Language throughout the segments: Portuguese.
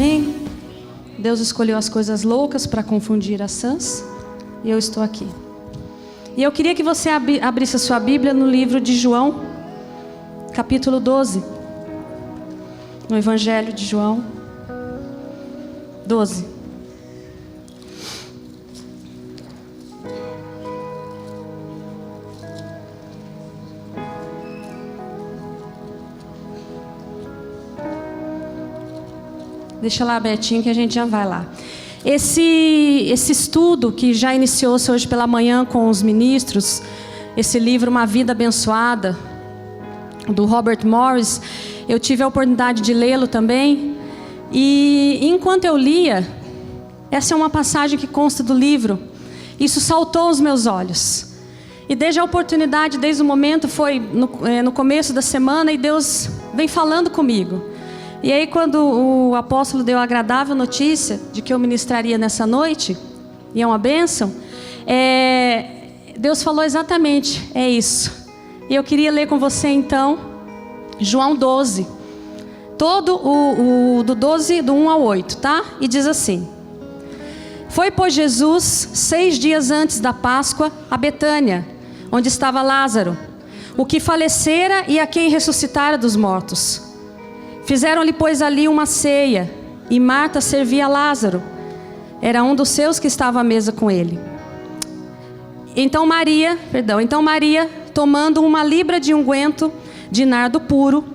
Amém? Deus escolheu as coisas loucas para confundir as sãs, e eu estou aqui. E eu queria que você abrisse a sua Bíblia no livro de João, capítulo 12. No Evangelho de João 12. Deixa lá abertinho que a gente já vai lá. Esse estudo que já iniciou-se hoje pela manhã com os ministros, esse livro Uma Vida Abençoada, do Robert Morris, eu tive a oportunidade de lê-lo também. E enquanto eu lia, essa é uma passagem que consta do livro, isso saltou aos meus olhos. E desde a oportunidade, desde o momento, foi no começo da semana, e Deus vem falando comigo. E aí quando o apóstolo deu a agradável notícia de que eu ministraria nessa noite, e é uma bênção, Deus falou exatamente, é isso. E eu queria ler com você então, João 12. Todo do 12, do 1 ao 8, tá? E diz assim: Foi, pois, Jesus 6 dias antes da Páscoa a Betânia, onde estava Lázaro, o que falecera e a quem ressuscitara dos mortos. Fizeram-lhe, pois, ali uma ceia, e Marta servia a Lázaro. Era um dos seus que estava à mesa com ele. Então Maria, tomando uma libra de unguento de nardo puro,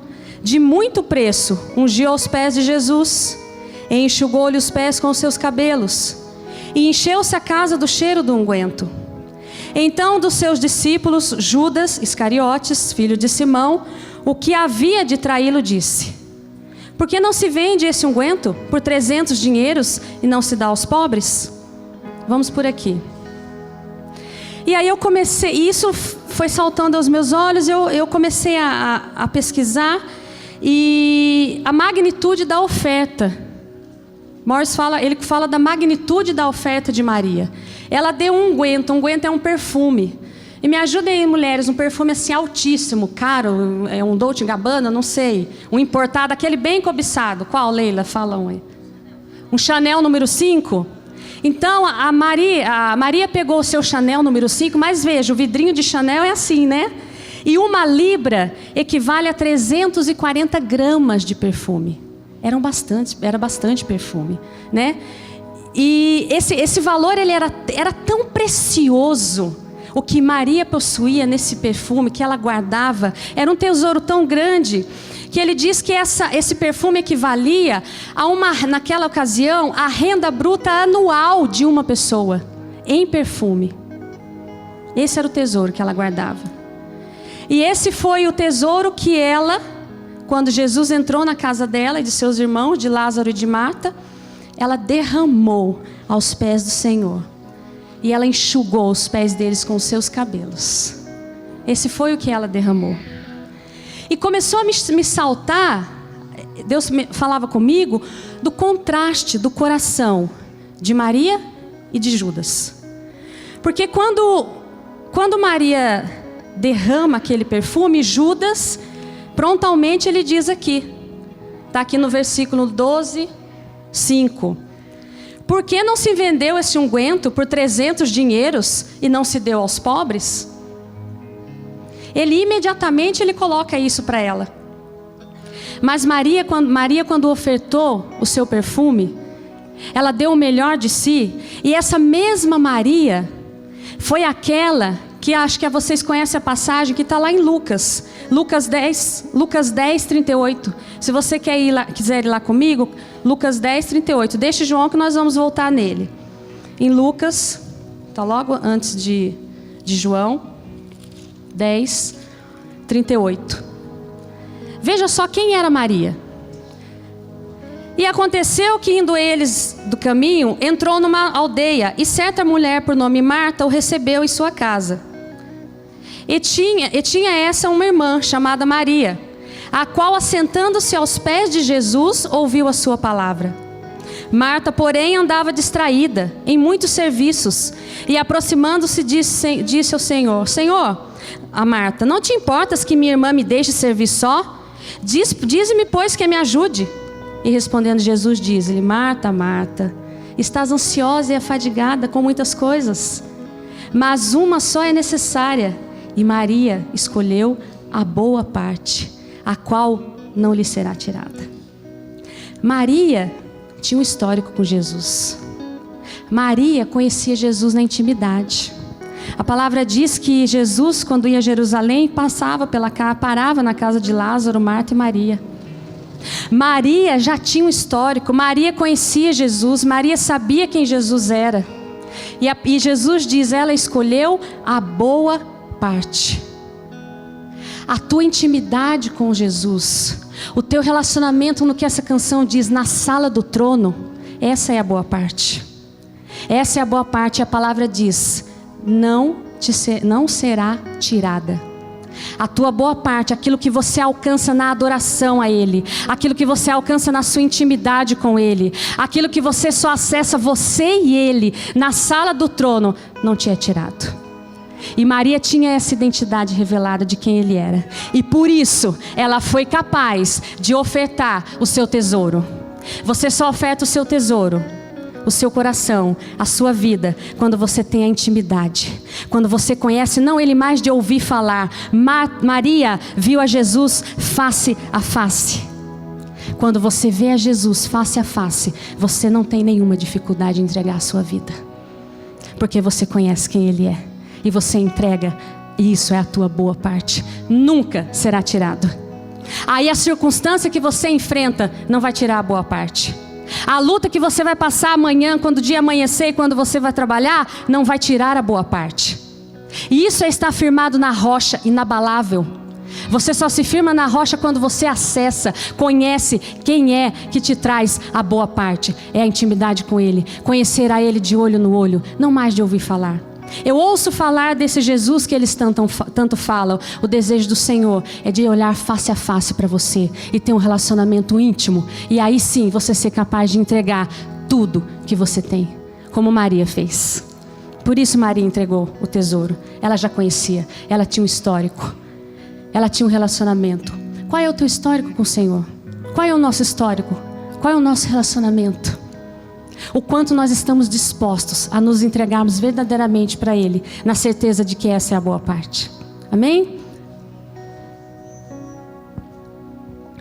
de muito preço, ungiu aos pés de Jesus, e enxugou-lhe os pés com os seus cabelos, e encheu-se a casa do cheiro do unguento. Então dos seus discípulos, Judas Iscariotes, filho de Simão, o que havia de traí-lo, disse: Por que não se vende esse unguento por 300 dinheiros e não se dá aos pobres? Vamos por aqui. E aí eu comecei, isso foi saltando aos meus olhos, eu comecei a pesquisar, e a magnitude da oferta. Morris ele fala da magnitude da oferta de Maria. Ela deu um unguento é um perfume. E me ajudem aí, mulheres, um perfume assim altíssimo, caro, é um Dolce & Gabbana, não sei, um importado, aquele bem cobiçado. Qual, Leila? Fala um aí. Um Chanel número 5? Então, a Maria pegou o seu Chanel número 5, mas veja, o vidrinho de Chanel é assim, né? E uma libra equivale a 340 gramas de perfume. Era bastante perfume, né? E esse valor ele era tão precioso. O que Maria possuía nesse perfume, que ela guardava, era um tesouro tão grande, que ele diz que esse perfume equivalia a naquela ocasião, a renda bruta anual de uma pessoa, em perfume. Esse era o tesouro que ela guardava. E esse foi o tesouro que ela, quando Jesus entrou na casa dela e de seus irmãos, de Lázaro e de Marta, ela derramou aos pés do Senhor. E ela enxugou os pés deles com os seus cabelos. Esse foi o que ela derramou. E começou a me saltar, Deus falava comigo, do contraste do coração de Maria e de Judas. Porque quando Maria derrama aquele perfume, Judas, prontamente ele diz aqui, está aqui no versículo 12, 5. Por que não se vendeu esse unguento por 300 dinheiros e não se deu aos pobres? Ele imediatamente coloca isso para ela. Mas Maria, quando ofertou o seu perfume, ela deu o melhor de si. E essa mesma Maria foi aquela que acho que vocês conhecem a passagem que está lá em Lucas 10, 38. Se você quiser ir lá comigo, Lucas 10, 38. Deixe João que nós vamos voltar nele. Em Lucas, está logo antes de João, 10, 38. Veja só quem era Maria. E aconteceu que, indo eles do caminho, entrou numa aldeia, e certa mulher por nome Marta o recebeu em sua casa. E tinha essa uma irmã chamada Maria, a qual, assentando-se aos pés de Jesus, ouviu a sua palavra. Marta, porém, andava distraída em muitos serviços, e aproximando-se disse ao Senhor: Senhor, a Marta, não te importas que minha irmã me deixe servir só? Dize-me, pois, que me ajude. E respondendo Jesus diz-lhe: Marta, Marta, estás ansiosa e afadigada com muitas coisas, mas uma só é necessária, e Maria escolheu a boa parte, a qual não lhe será tirada. Maria tinha um histórico com Jesus. Maria conhecia Jesus na intimidade. A palavra diz que Jesus, quando ia a Jerusalém, parava na casa de Lázaro, Marta e Maria. Maria já tinha um histórico. Maria conhecia Jesus. Maria sabia quem Jesus era. E Jesus diz: ela escolheu a boa parte. A tua intimidade com Jesus, o teu relacionamento, no que essa canção diz, na sala do trono, essa é a boa parte. Essa é a boa parte. A palavra diz: não será tirada. A tua boa parte, aquilo que você alcança na adoração a Ele, aquilo que você alcança na sua intimidade com Ele, aquilo que você só acessa você e Ele na sala do trono, não te é tirado. E Maria tinha essa identidade revelada de quem Ele era, e por isso ela foi capaz de ofertar o seu tesouro. Você só oferta o seu tesouro, o seu coração, a sua vida, quando você tem a intimidade, quando você conhece, não Ele mais de ouvir falar. Maria viu a Jesus face a face. Quando você vê a Jesus face a face, você não tem nenhuma dificuldade em entregar a sua vida, porque você conhece quem Ele é, e você entrega, e isso é a tua boa parte, nunca será tirado. Aí a circunstância que você enfrenta não vai tirar a boa parte. A luta que você vai passar amanhã, quando o dia amanhecer e quando você vai trabalhar, não vai tirar a boa parte. E isso é estar firmado na rocha inabalável. Você só se firma na rocha quando você acessa, conhece quem é que te traz a boa parte. É a intimidade com Ele, conhecer a Ele de olho no olho, não mais de ouvir falar. Eu ouço falar desse Jesus que eles tanto falam. O desejo do Senhor é de olhar face a face para você e ter um relacionamento íntimo, e aí sim você ser capaz de entregar tudo que você tem, como Maria fez. Por isso Maria entregou o tesouro. Ela já conhecia, ela tinha um histórico, ela tinha um relacionamento. Qual é o teu histórico com o Senhor? Qual é o nosso histórico? Qual é o nosso relacionamento? O quanto nós estamos dispostos a nos entregarmos verdadeiramente para Ele, na certeza de que essa é a boa parte. Amém?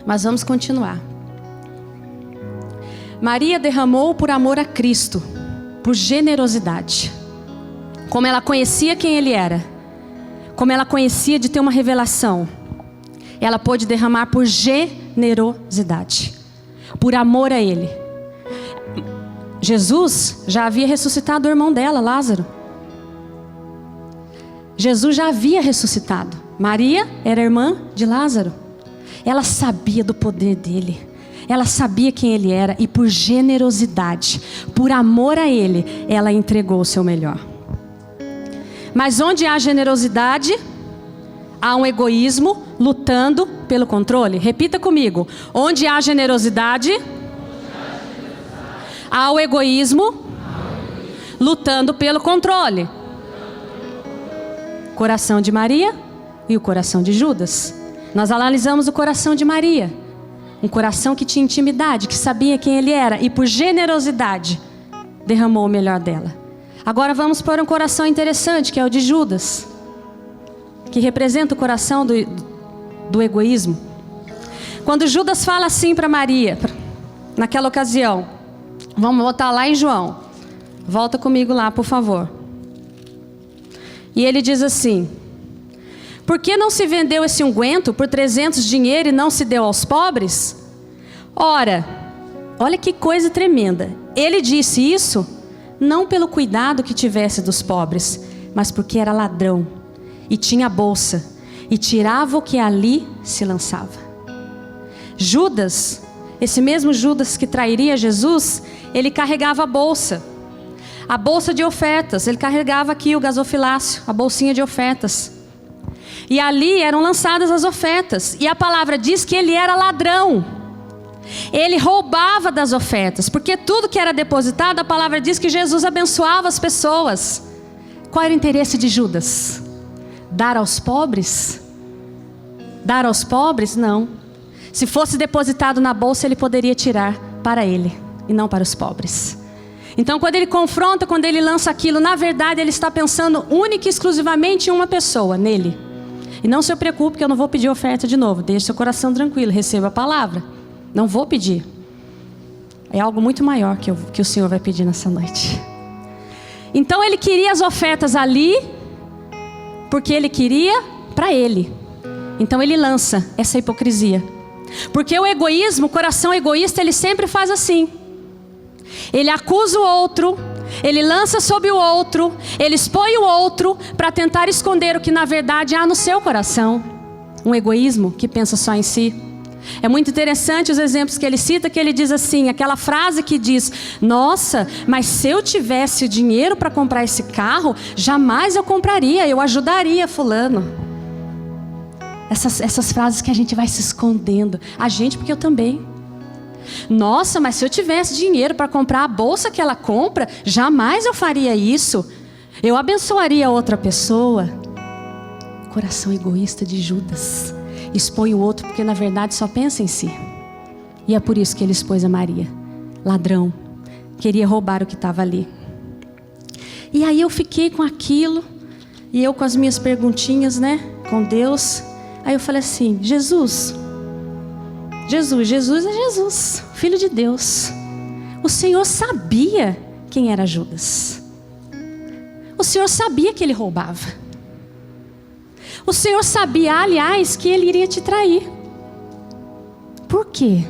Mas vamos continuar. Maria derramou por amor a Cristo, por generosidade. Como ela conhecia quem Ele era, como ela conhecia de ter uma revelação, ela pôde derramar por generosidade, por amor a Ele. Jesus já havia ressuscitado o irmão dela, Lázaro. Jesus já havia ressuscitado. Maria era irmã de Lázaro. Ela sabia do poder dele. Ela sabia quem ele era. E por generosidade, por amor a ele, ela entregou o seu melhor. Mas onde há generosidade, há um egoísmo lutando pelo controle. Repita comigo. Onde há generosidade, há o egoísmo lutando pelo controle. Coração de Maria e o coração de Judas. Nós analisamos o coração de Maria. Um coração que tinha intimidade, que sabia quem ele era, e por generosidade derramou o melhor dela. Agora vamos para um coração interessante, que é o de Judas, que representa o coração do egoísmo. Quando Judas fala assim para Maria, naquela ocasião, vamos voltar lá em João. Volta comigo lá, por favor. E ele diz assim: por que não se vendeu esse unguento por 300 dinheiro e não se deu aos pobres? Ora, olha que coisa tremenda. Ele disse isso não pelo cuidado que tivesse dos pobres, mas porque era ladrão e tinha bolsa e tirava o que ali se lançava. Judas, esse mesmo Judas que trairia Jesus, ele carregava a bolsa de ofertas. Ele carregava aqui o gasofilácio, a bolsinha de ofertas. E ali eram lançadas as ofertas. E a palavra diz que ele era ladrão. Ele roubava das ofertas, porque tudo que era depositado, a palavra diz que Jesus abençoava as pessoas. Qual era o interesse de Judas? Dar aos pobres? Dar aos pobres? Não. Se fosse depositado na bolsa, ele poderia tirar para ele e não para os pobres. Então, quando ele confronta, quando ele lança aquilo, na verdade ele está pensando única e exclusivamente em uma pessoa, nele. E não se preocupe que eu não vou pedir oferta de novo. Deixe seu coração tranquilo, receba a palavra. Não vou pedir. É algo muito maior que o Senhor vai pedir nessa noite. Então ele queria as ofertas ali, porque ele queria para ele. Então ele lança essa hipocrisia. Porque o egoísmo, o coração egoísta, ele sempre faz assim. Ele acusa o outro, ele lança sobre o outro, ele expõe o outro para tentar esconder o que na verdade há no seu coração. Um egoísmo que pensa só em si. É muito interessante os exemplos que ele cita, que ele diz assim, aquela frase que diz: nossa, mas se eu tivesse dinheiro para comprar esse carro, jamais eu compraria, eu ajudaria fulano. Essas frases que a gente vai se escondendo. A gente, porque eu também. Nossa, mas se eu tivesse dinheiro para comprar a bolsa que ela compra, jamais eu faria isso. Eu abençoaria outra pessoa. Coração egoísta de Judas. Expõe o outro porque na verdade só pensa em si. E é por isso que ele expôs a Maria. Ladrão. Queria roubar o que estava ali. E aí eu fiquei com aquilo. E eu com as minhas perguntinhas, né? Com Deus. Aí eu falei assim: Jesus é Jesus, Filho de Deus. O Senhor sabia quem era Judas. O Senhor sabia que ele roubava. O Senhor sabia, aliás, que ele iria te trair. Por quê?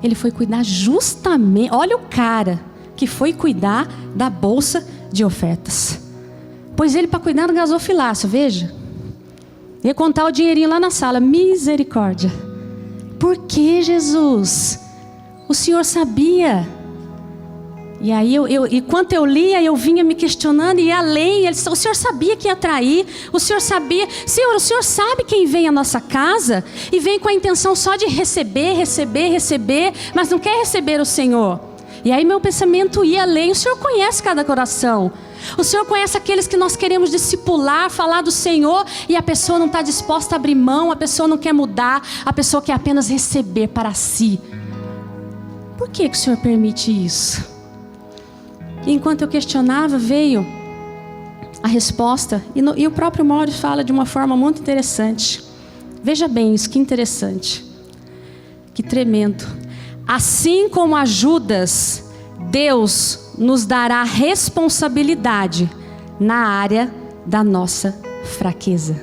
Ele foi cuidar justamente... Olha o cara que foi cuidar da bolsa de ofertas. Pôs ele para cuidar do gasofilaço, veja. Ia contar o dinheirinho lá na sala. Misericórdia. Por que, Jesus? O Senhor sabia. E aí, enquanto eu lia, eu vinha me questionando, e além, o Senhor sabia que ia trair, o Senhor sabia. Senhor, o Senhor sabe quem vem à nossa casa e vem com a intenção só de receber, mas não quer receber o Senhor. E aí meu pensamento ia além. O Senhor conhece cada coração. O Senhor conhece aqueles que nós queremos discipular, falar do Senhor, e a pessoa não está disposta a abrir mão, a pessoa não quer mudar, a pessoa quer apenas receber para si. Por que o Senhor permite isso? E enquanto eu questionava, veio a resposta, e o próprio Mauro fala de uma forma muito interessante. Veja bem isso, que interessante, que tremendo. Assim como a Judas, Deus nos dará responsabilidade na área da nossa fraqueza.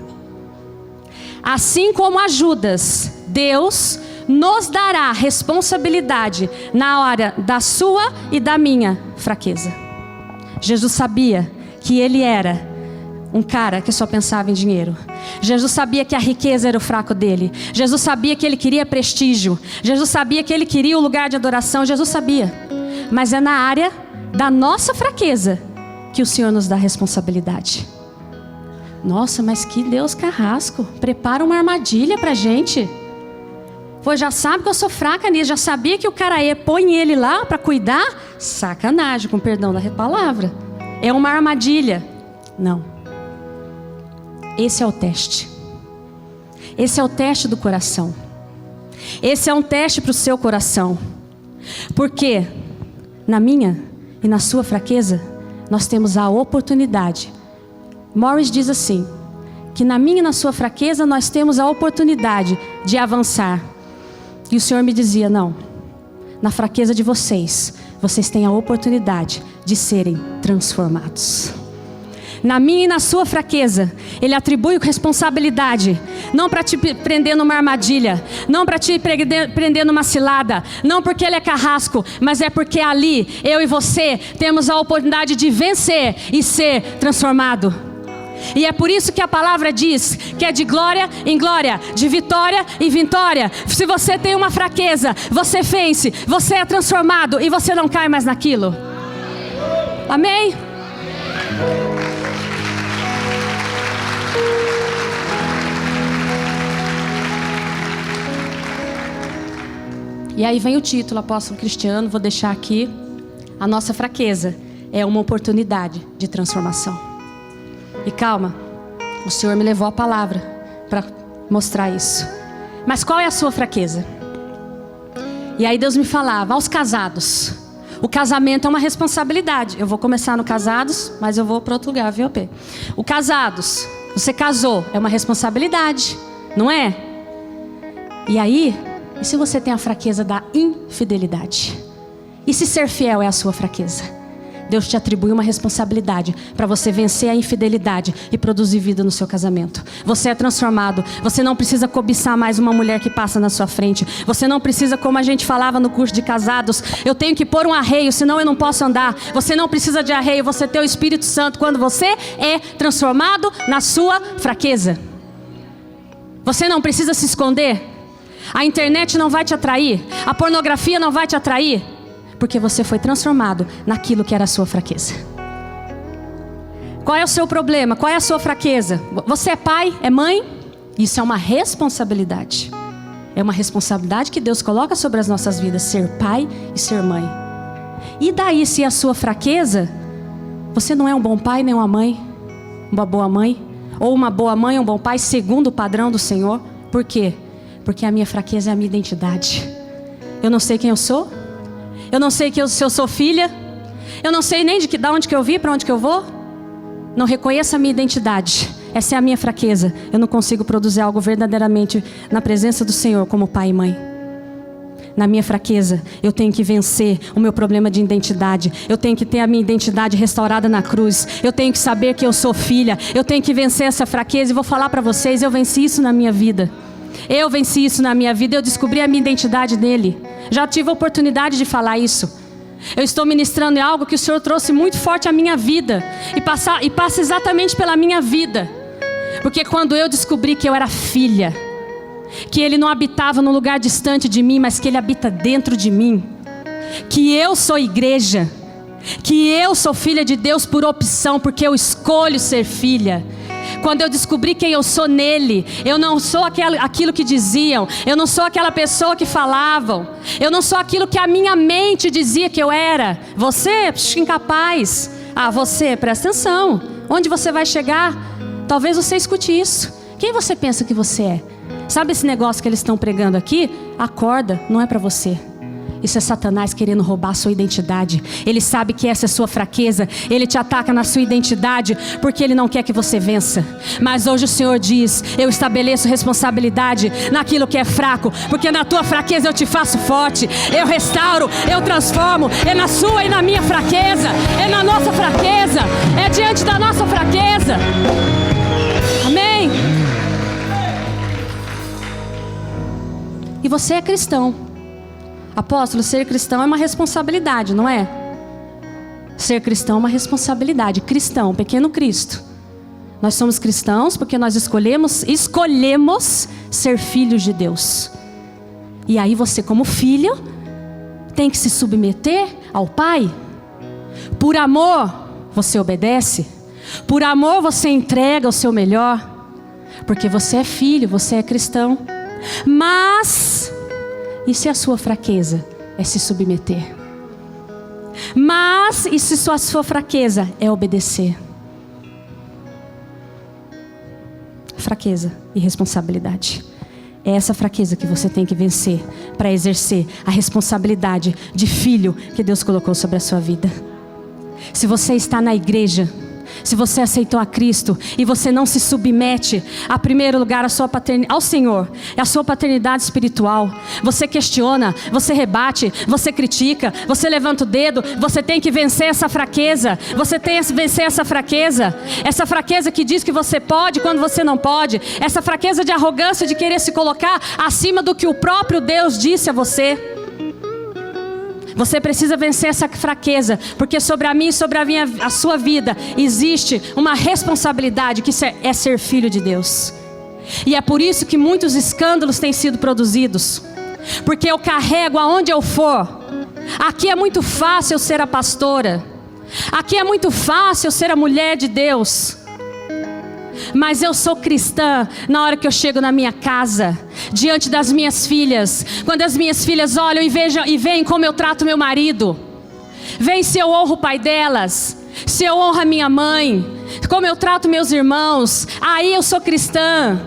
Assim como a Judas, Deus nos dará responsabilidade na área da sua e da minha fraqueza. Jesus sabia que ele era um cara que só pensava em dinheiro. Jesus sabia que a riqueza era o fraco dele. Jesus sabia que ele queria prestígio. Jesus sabia que ele queria o lugar de adoração. Jesus sabia. Mas é na área da nossa fraqueza que o Senhor nos dá responsabilidade. Nossa, mas que Deus carrasco. Prepara uma armadilha pra gente. Pois já sabe que eu sou fraca nisso. Já sabia que o cara põe ele lá para cuidar. Sacanagem, com perdão da palavra. É uma armadilha. Não. Esse é o teste. Esse é o teste do coração. Esse é um teste para o seu coração. Porque na minha e na sua fraqueza, nós temos a oportunidade. Morris diz assim, que na minha e na sua fraqueza, nós temos a oportunidade de avançar. E o Senhor me dizia, não, na fraqueza de vocês, vocês têm a oportunidade de serem transformados. Na minha e na sua fraqueza, Ele atribui responsabilidade, não para te prender numa armadilha, não para te prender numa cilada, não porque Ele é carrasco, mas é porque ali, eu e você, temos a oportunidade de vencer e ser transformado. E é por isso que a palavra diz que é de glória em glória, de vitória em vitória. Se você tem uma fraqueza, você vence, você é transformado e você não cai mais naquilo. Amém? E aí vem o título, Apóstolo Cristiano, vou deixar aqui. A nossa fraqueza é uma oportunidade de transformação. E calma, o Senhor me levou a palavra para mostrar isso. Mas qual é a sua fraqueza? E aí Deus me falava, aos casados, o casamento é uma responsabilidade. Eu vou começar no casados, mas eu vou para outro lugar, viu, P? O casados, você casou, é uma responsabilidade, não é? E aí, e se você tem a fraqueza da infidelidade? E se ser fiel é a sua fraqueza? Deus te atribui uma responsabilidade para você vencer a infidelidade e produzir vida no seu casamento. Você é transformado. Você não precisa cobiçar mais uma mulher que passa na sua frente. Você não precisa, como a gente falava no curso de casados, eu tenho que pôr um arreio, senão eu não posso andar. Você não precisa de arreio, você tem o Espírito Santo quando você é transformado na sua fraqueza. Você não precisa se esconder. A internet não vai te atrair. A pornografia não vai te atrair. Porque você foi transformado naquilo que era a sua fraqueza. Qual é o seu problema? Qual é a sua fraqueza? Você é pai? É mãe? Isso é uma responsabilidade. É uma responsabilidade que Deus coloca sobre as nossas vidas. Ser pai e ser mãe. E daí, se é a sua fraqueza, você não é um bom pai nem uma mãe? Uma boa mãe? Ou uma boa mãe, um bom pai, segundo o padrão do Senhor? Por quê? Porque a minha fraqueza é a minha identidade. Eu não sei quem eu sou. Eu não sei se eu sou filha. Eu não sei nem de onde que eu vim, para onde que eu vou. Não reconheço a minha identidade. Essa é a minha fraqueza. Eu não consigo produzir algo verdadeiramente na presença do Senhor como pai e mãe. Na minha fraqueza, eu tenho que vencer o meu problema de identidade. Eu tenho que ter a minha identidade restaurada na cruz. Eu tenho que saber que eu sou filha. Eu tenho que vencer essa fraqueza. E vou falar para vocês, eu venci isso na minha vida. Eu venci isso na minha vida. Eu descobri a minha identidade nele. Já tive a oportunidade de falar isso. Eu estou ministrando em algo que o Senhor trouxe muito forte à minha vida. E passa exatamente pela minha vida. Porque quando eu descobri que eu era filha, que Ele não habitava num lugar distante de mim, mas que Ele habita dentro de mim, que eu sou igreja, que eu sou filha de Deus por opção, porque eu escolho ser filha. Quando eu descobri quem eu sou nele, eu não sou aquilo que diziam, eu não sou aquela pessoa que falavam, eu não sou aquilo que a minha mente dizia que eu era. Você, incapaz. Você, presta atenção. Onde você vai chegar? Talvez você escute isso. Quem você pensa que você é? Sabe esse negócio que eles estão pregando aqui? Acorda, não é para você. Isso é Satanás querendo roubar a sua identidade. Ele sabe que essa é a sua fraqueza. Ele te ataca na sua identidade porque ele não quer que você vença. Mas hoje o Senhor diz, eu estabeleço responsabilidade naquilo que é fraco, porque na tua fraqueza eu te faço forte. Eu restauro, eu transformo. É na sua e na minha fraqueza. É na nossa fraqueza. É diante da nossa fraqueza. Amém? E você é cristão. Apóstolo, ser cristão é uma responsabilidade, não é? Ser cristão é uma responsabilidade. Cristão, pequeno Cristo. Nós somos cristãos porque nós escolhemos ser filhos de Deus. E aí você, como filho, tem que se submeter ao Pai. Por amor, você obedece. Por amor, você entrega o seu melhor. Porque você é filho, você é cristão. Mas... e se a sua fraqueza é se submeter? Mas e se a sua fraqueza é obedecer? Fraqueza e responsabilidade. É essa fraqueza que você tem que vencer para exercer a responsabilidade de filho que Deus colocou sobre a sua vida. Se você está na igreja, se você aceitou a Cristo e você não se submete, a primeiro lugar, ao Senhor, a sua paternidade espiritual, você questiona, você rebate, você critica, você levanta o dedo, você tem que vencer essa fraqueza. Você tem que vencer essa fraqueza que diz que você pode quando você não pode, essa fraqueza de arrogância de querer se colocar acima do que o próprio Deus disse a você. Você precisa vencer essa fraqueza, porque sobre a mim e sobre a sua vida existe uma responsabilidade que é ser filho de Deus. E é por isso que muitos escândalos têm sido produzidos, porque eu carrego aonde eu for. Aqui é muito fácil eu ser a pastora, aqui é muito fácil eu ser a mulher de Deus. Mas eu sou cristã na hora que eu chego na minha casa, diante das minhas filhas. Quando as minhas filhas olham e veem como eu trato meu marido, veem se eu honro o pai delas, se eu honro a minha mãe, como eu trato meus irmãos. Aí eu sou cristã.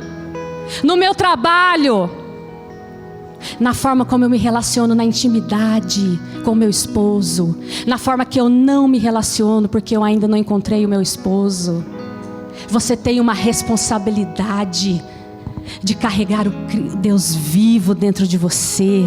No meu trabalho, na forma como eu me relaciono na intimidade com meu esposo, na forma que eu não me relaciono porque eu ainda não encontrei o meu esposo. Você tem uma responsabilidade de carregar o Deus vivo dentro de você.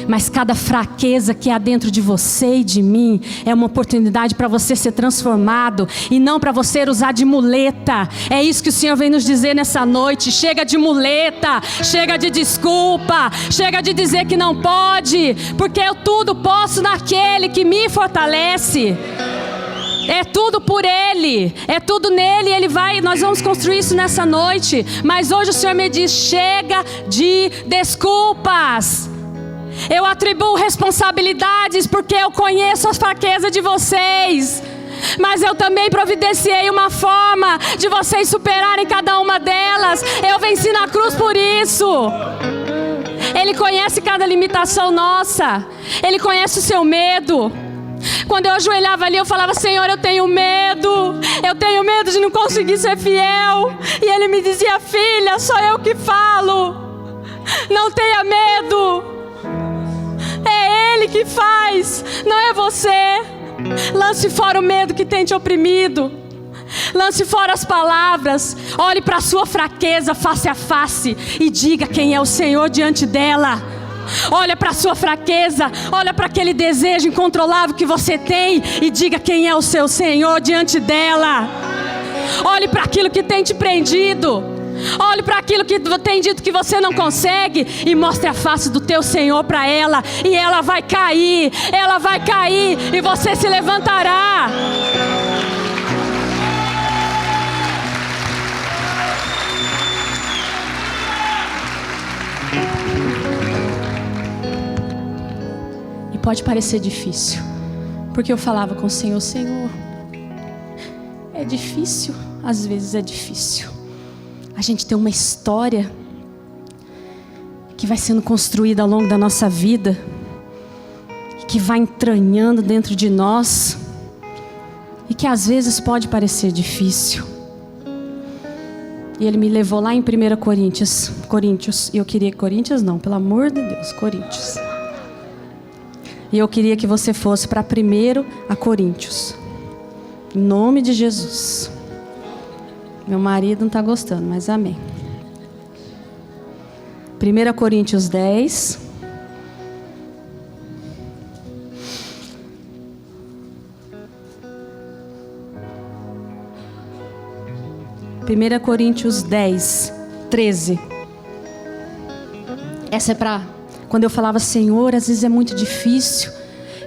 Mas cada fraqueza que há dentro de você e de mim é uma oportunidade para você ser transformado e não para você usar de muleta. É isso que o Senhor vem nos dizer nessa noite. Chega de muleta, chega de desculpa, chega de dizer que não pode, porque eu tudo posso naquele que me fortalece. É tudo por Ele, é tudo nele. Nós vamos construir isso nessa noite. Mas hoje o Senhor me diz: chega de desculpas. Eu atribuo responsabilidades porque eu conheço as fraquezas de vocês. Mas eu também providenciei uma forma de vocês superarem cada uma delas. Eu venci na cruz por isso. Ele conhece cada limitação nossa. Ele conhece o seu medo. Quando eu ajoelhava ali, eu falava: Senhor, eu tenho medo de não conseguir ser fiel. E Ele me dizia: filha, sou eu que falo, não tenha medo, é Ele que faz, não é você. Lance fora o medo que tem te oprimido, lance fora as palavras, olhe para a sua fraqueza face a face e diga quem é o Senhor diante dela. Olha para a sua fraqueza, olha para aquele desejo incontrolável que você tem e diga quem é o seu Senhor diante dela. Olhe para aquilo que tem te prendido, olhe para aquilo que tem dito que você não consegue e mostre a face do teu Senhor para ela, e ela vai cair e você se levantará. Pode parecer difícil, porque eu falava com o Senhor: Senhor, é difícil, às vezes é difícil. A gente tem uma história que vai sendo construída ao longo da nossa vida, que vai entranhando dentro de nós, e que às vezes pode parecer difícil. E Ele me levou lá em 1 Coríntios, e eu queria Coríntios não, pelo amor de Deus, Coríntios. E eu queria que você fosse para 1 Coríntios. Em nome de Jesus. Meu marido não está gostando, mas amém. 1 Coríntios 10. Primeira Coríntios 10, 13. Essa é para... Quando eu falava: Senhor, às vezes é muito difícil.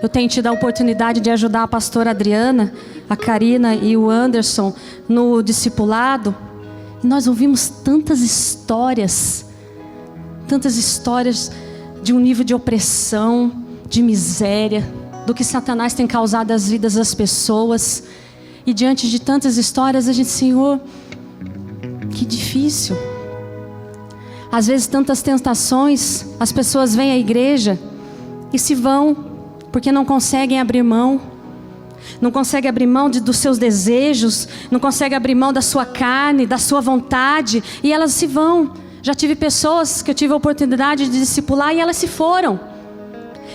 Eu tenho tido a oportunidade de ajudar a pastora Adriana, a Karina e o Anderson no discipulado. E nós ouvimos tantas histórias de um nível de opressão, de miséria, do que Satanás tem causado às vidas das pessoas. E diante de tantas histórias, a gente: Senhor, que difícil. Às vezes tantas tentações, as pessoas vêm à igreja e se vão, porque não conseguem abrir mão. Não conseguem abrir mão dos seus desejos, não conseguem abrir mão da sua carne, da sua vontade, e elas se vão. Já tive pessoas que eu tive a oportunidade de discipular e elas se foram.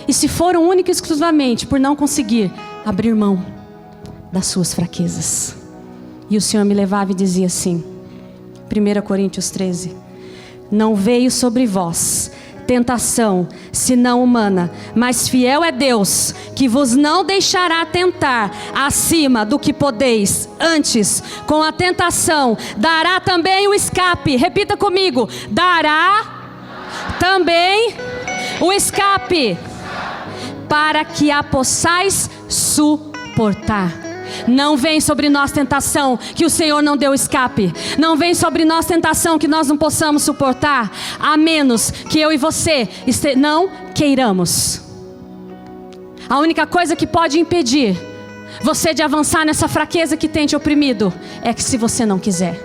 E se foram única e exclusivamente por não conseguir abrir mão das suas fraquezas. E o Senhor me levava e dizia assim, 1 Coríntios 13: não veio sobre vós tentação, senão humana, mas fiel é Deus, que vos não deixará tentar acima do que podeis. Antes, com a tentação, dará também o escape. Repita comigo: dará também o escape, para que a possais suportar. Não vem sobre nós tentação que o Senhor não deu escape. Não vem sobre nós tentação que nós não possamos suportar, a menos que eu e você não queiramos. A única coisa que pode impedir você de avançar nessa fraqueza que tem te oprimido é que se você não quiser.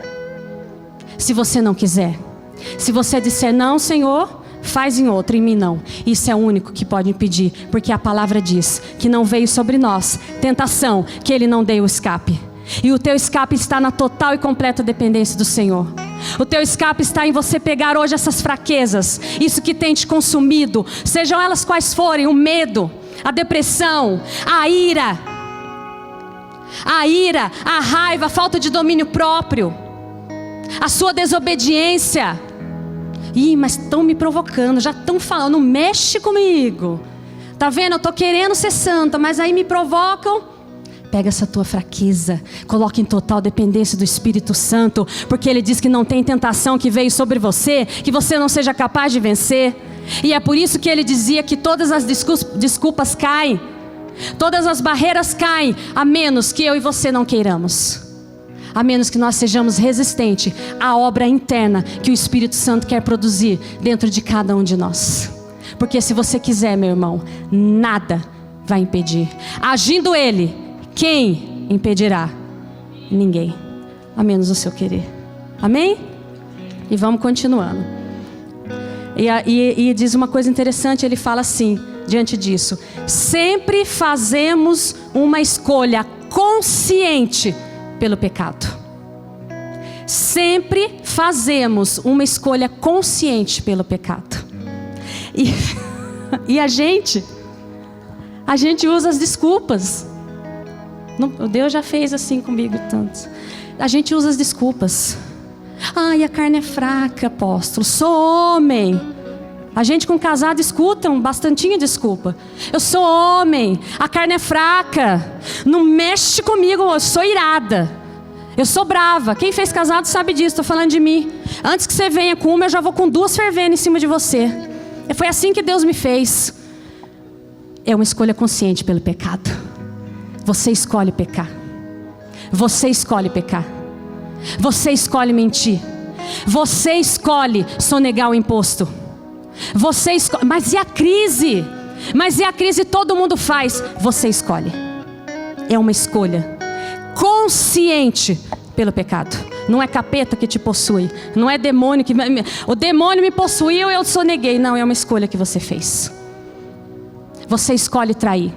Se você não quiser. Se você disser: não, Senhor, faz em outra, em mim não. Isso é o único que pode impedir, porque a palavra diz que não veio sobre nós tentação que Ele não deu o escape. E o teu escape está na total e completa dependência do Senhor. O teu escape está em você pegar hoje essas fraquezas, isso que tem te consumido, sejam elas quais forem, o medo, a depressão, a ira, a raiva, a falta de domínio próprio, a sua desobediência. Mas estão me provocando, já estão falando, mexe comigo. Tá vendo? Eu estou querendo ser santa, mas aí me provocam. Pega essa tua fraqueza, coloca em total dependência do Espírito Santo, porque Ele diz que não tem tentação que veio sobre você, que você não seja capaz de vencer. E é por isso que Ele dizia que todas as desculpas caem, todas as barreiras caem, a menos que eu e você não queiramos, a menos que nós sejamos resistentes à obra interna que o Espírito Santo quer produzir dentro de cada um de nós. Porque se você quiser, meu irmão, nada vai impedir. Agindo Ele, quem impedirá? Ninguém, a menos o seu querer. Amém? E vamos continuando. E diz uma coisa interessante, ele fala assim, diante disso: sempre fazemos uma escolha consciente pelo pecado. Sempre fazemos uma escolha consciente pelo pecado. E a gente usa as desculpas. Deus já fez assim comigo tanto. A gente usa as desculpas. A carne é fraca, apóstolo, sou homem. A gente com casado escuta bastantinha desculpa. Eu sou homem, a carne é fraca, não mexe comigo, eu sou irada, eu sou brava. Quem fez casado sabe disso, estou falando de mim. Antes que você venha com uma, eu já vou com duas fervendo em cima de você. Foi assim que Deus me fez. É uma escolha consciente pelo pecado. Você escolhe pecar. Você escolhe pecar. Você escolhe mentir. Você escolhe sonegar o imposto. Você escolhe. Mas e a crise? Todo mundo faz. Você escolhe. É uma escolha consciente pelo pecado. Não é capeta que te possui. Não é demônio que... O demônio me possuiu e eu soneguei. Não, é uma escolha que você fez. Você escolhe trair.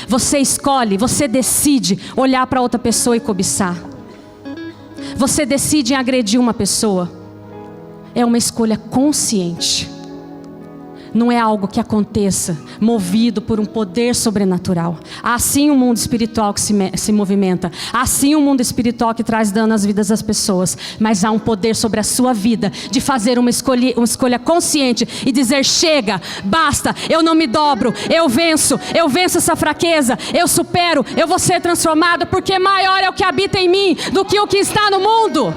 Você escolhe, você decide olhar para outra pessoa e cobiçar. Você decide em agredir uma pessoa. É uma escolha consciente. Não é algo que aconteça movido por um poder sobrenatural. Assim o mundo espiritual que se movimenta. Assim o mundo espiritual que traz dano às vidas das pessoas. Mas há um poder sobre a sua vida de fazer uma escolha consciente e dizer: chega, basta, eu não me dobro, eu venço essa fraqueza, eu supero, eu vou ser transformado, porque maior é o que habita em mim do que o que está no mundo.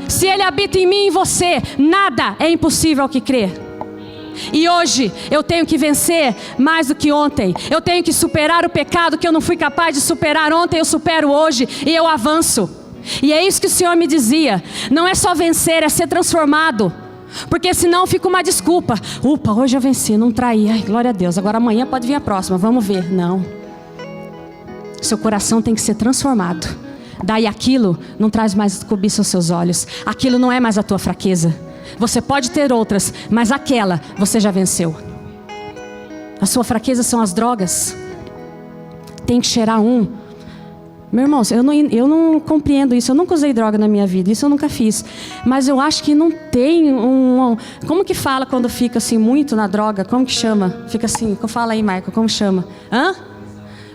Se Ele habita em mim e em você, nada é impossível ao que crê. E hoje eu tenho que vencer mais do que ontem. Eu tenho que superar o pecado que eu não fui capaz de superar ontem. Eu supero hoje e eu avanço. E é isso que o Senhor me dizia. Não é só vencer, é ser transformado. Porque senão fica uma desculpa. Hoje eu venci, não traí. Ai, glória a Deus, agora amanhã pode vir a próxima, vamos ver. Não. Seu coração tem que ser transformado. Daí aquilo não traz mais cobiça aos seus olhos. Aquilo não é mais a tua fraqueza. Você pode ter outras, mas aquela você já venceu. A sua fraqueza são as drogas. Tem que cheirar Meu irmão, eu não compreendo isso. Eu nunca usei droga na minha vida, isso eu nunca fiz. Mas eu acho que não tem como que fala quando fica assim muito na droga? Como que chama? Fica assim, fala aí, Marco, como chama?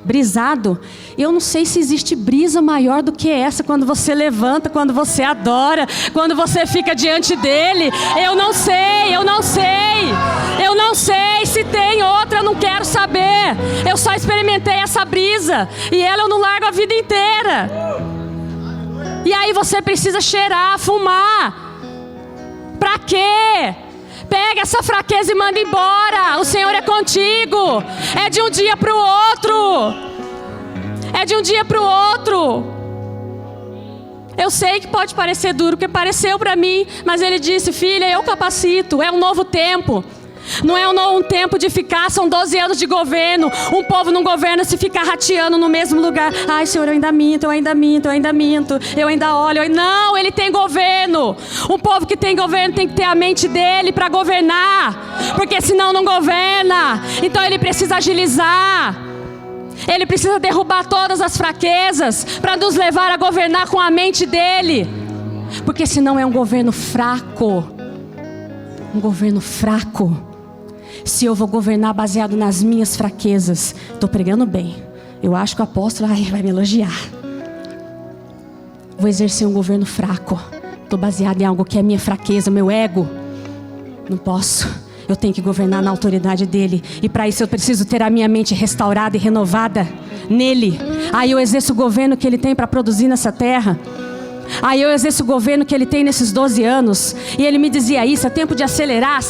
Brisado. Eu não sei se existe brisa maior do que essa, quando você levanta, quando você adora, quando você fica diante dele. Eu não sei se tem outra, eu não quero saber. Eu só experimentei essa brisa e ela eu não largo a vida inteira. E aí você precisa cheirar, fumar. Pra quê? Pega essa fraqueza e manda embora. O Senhor é contigo. É de um dia para o outro. Eu sei que pode parecer duro, porque pareceu para mim. Mas Ele disse: filha, eu capacito. É um novo tempo. Não é um tempo de ficar, são 12 anos de governo. Um povo não governa se ficar rateando no mesmo lugar. Ai, Senhor, eu ainda minto, eu ainda olho. Não, Ele tem governo. Um povo que tem governo tem que ter a mente dele para governar, porque senão não governa. Então Ele precisa agilizar. Ele precisa derrubar todas as fraquezas para nos levar a governar com a mente dele. Porque senão é um governo fraco. Um governo fraco. Se eu vou governar baseado nas minhas fraquezas, estou pregando bem. Eu acho que o apóstolo vai me elogiar. Vou exercer um governo fraco. Estou baseado em algo que é minha fraqueza, meu ego. Não posso. Eu tenho que governar na autoridade dele. E para isso eu preciso ter a minha mente restaurada e renovada nele. Aí eu exerço o governo que ele tem para produzir nessa terra. Aí eu exerço o governo que ele tem nesses 12 anos. E ele me dizia isso, é tempo de acelerar.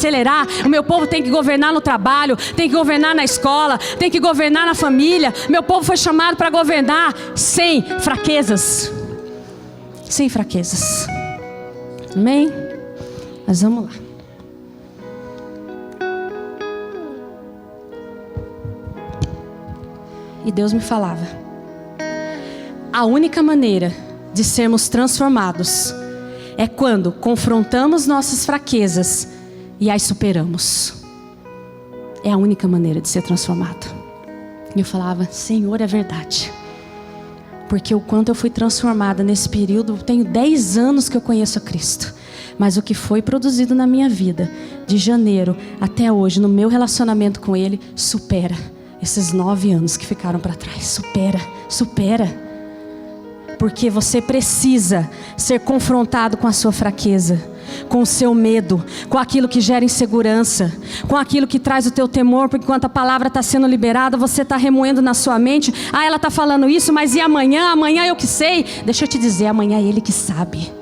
O meu povo tem que governar no trabalho, tem que governar na escola, tem que governar na família. Meu povo foi chamado para governar sem fraquezas. Sem fraquezas. Amém? Mas vamos lá. E Deus me falava: a única maneira de sermos transformados é quando confrontamos nossas fraquezas e as superamos. É a única maneira de ser transformado. E eu falava: Senhor, é verdade. Porque o quanto eu fui transformada nesse período, tenho 10 anos que eu conheço a Cristo. Mas o que foi produzido na minha vida, de janeiro até hoje, no meu relacionamento com Ele, supera esses 9 anos que ficaram para trás. Supera. Porque você precisa ser confrontado com a sua fraqueza, com o seu medo, com aquilo que gera insegurança, com aquilo que traz o teu temor, porque enquanto a palavra está sendo liberada, você está remoendo na sua mente: ela está falando isso, mas e amanhã? Amanhã eu que sei. Deixa eu te dizer, amanhã é Ele que sabe.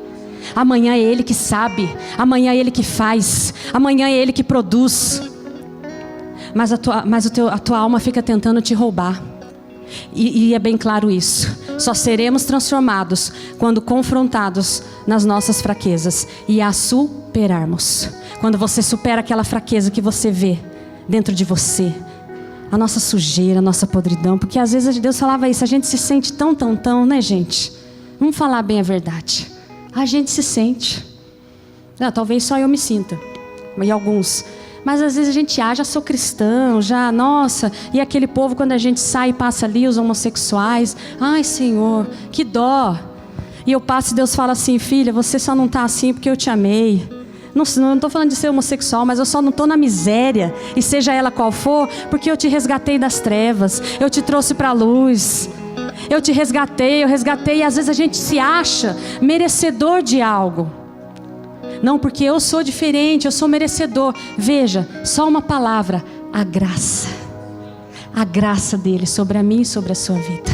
Amanhã é Ele que sabe. Amanhã é Ele que faz. Amanhã é Ele que produz. Mas a tua alma fica tentando te roubar. E é bem claro isso. Só seremos transformados quando confrontados nas nossas fraquezas e as superarmos. Quando você supera aquela fraqueza que você vê dentro de você, a nossa sujeira, a nossa podridão. Porque às vezes Deus falava isso: a gente se sente tão, né, gente? Vamos falar bem a verdade. A gente se sente. Não, talvez só eu me sinta, e alguns. Mas às vezes a gente já sou cristão, nossa, e aquele povo quando a gente sai e passa ali, os homossexuais, ai Senhor, que dó. E eu passo e Deus fala assim: filha, você só não está assim porque eu te amei. Não estou falando de ser homossexual, mas eu só não estou na miséria, e seja ela qual for, porque eu te resgatei das trevas, eu te trouxe para a luz, eu te resgatei, e às vezes a gente se acha merecedor de algo. Não, porque eu sou diferente, eu sou merecedor. Veja, só uma palavra: a graça. A graça dele sobre a mim e sobre a sua vida.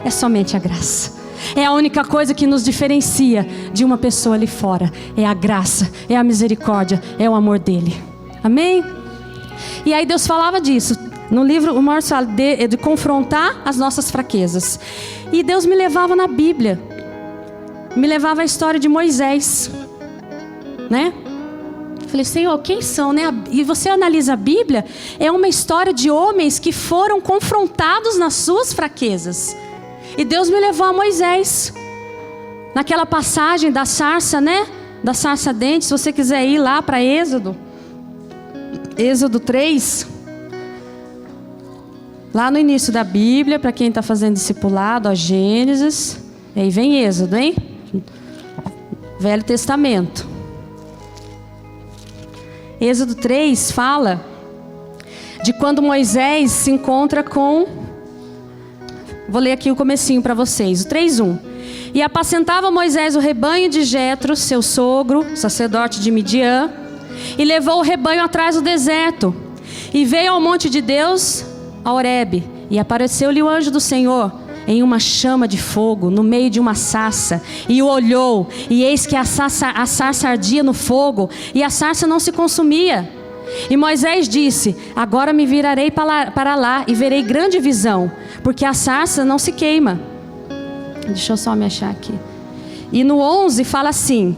É somente a graça. É a única coisa que nos diferencia de uma pessoa ali fora. É a graça, é a misericórdia, é o amor dele. Amém? E aí Deus falava disso. No livro, o Márcio fala de confrontar as nossas fraquezas. E Deus me levava na Bíblia. Me levava a história de Moisés. Né? Falei: Senhor, quem são, né? E você analisa a Bíblia, é uma história de homens que foram confrontados nas suas fraquezas. E Deus me levou a Moisés, naquela passagem da sarça, né? Da sarça ardente. Se você quiser ir lá para Êxodo 3, lá no início da Bíblia, para quem está fazendo discipulado, ó, Gênesis, e aí vem Êxodo, hein? Velho Testamento. Êxodo 3 fala de quando Moisés se encontra com... Vou ler aqui o comecinho para vocês. O 3:1. E apacentava Moisés o rebanho de Jetro, seu sogro, sacerdote de Midian, e levou o rebanho atrás do deserto. E veio ao monte de Deus, a Horebe, e apareceu-lhe o anjo do Senhor em uma chama de fogo, no meio de uma sarça, e o olhou, e eis que a sarça ardia no fogo, e a sarça não se consumia. E Moisés disse: agora me virarei para lá, e verei grande visão, porque a sarça não se queima. Deixa eu só me achar aqui. E no 11 fala assim...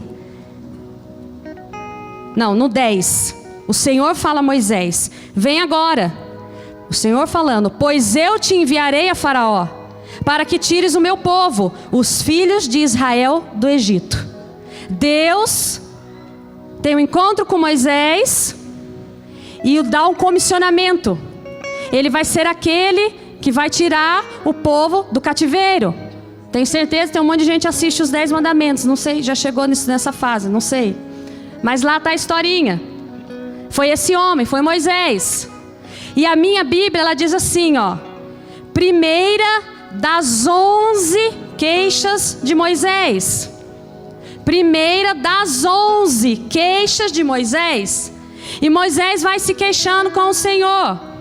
Não, no 10. O Senhor fala a Moisés: vem agora. O Senhor falando: pois eu te enviarei a Faraó, para que tires o meu povo, os filhos de Israel, do Egito. Deus tem um encontro com Moisés e o dá um comissionamento. Ele vai ser aquele que vai tirar o povo do cativeiro. Tenho certeza que tem um monte de gente que assiste os 10 mandamentos. Não sei, já chegou nessa fase, não sei. Mas lá está a historinha. Foi esse homem, foi Moisés. E a minha Bíblia, ela diz assim, ó. Primeira das 11 queixas de Moisés. Primeira das 11 queixas de Moisés. E Moisés vai se queixando com o Senhor.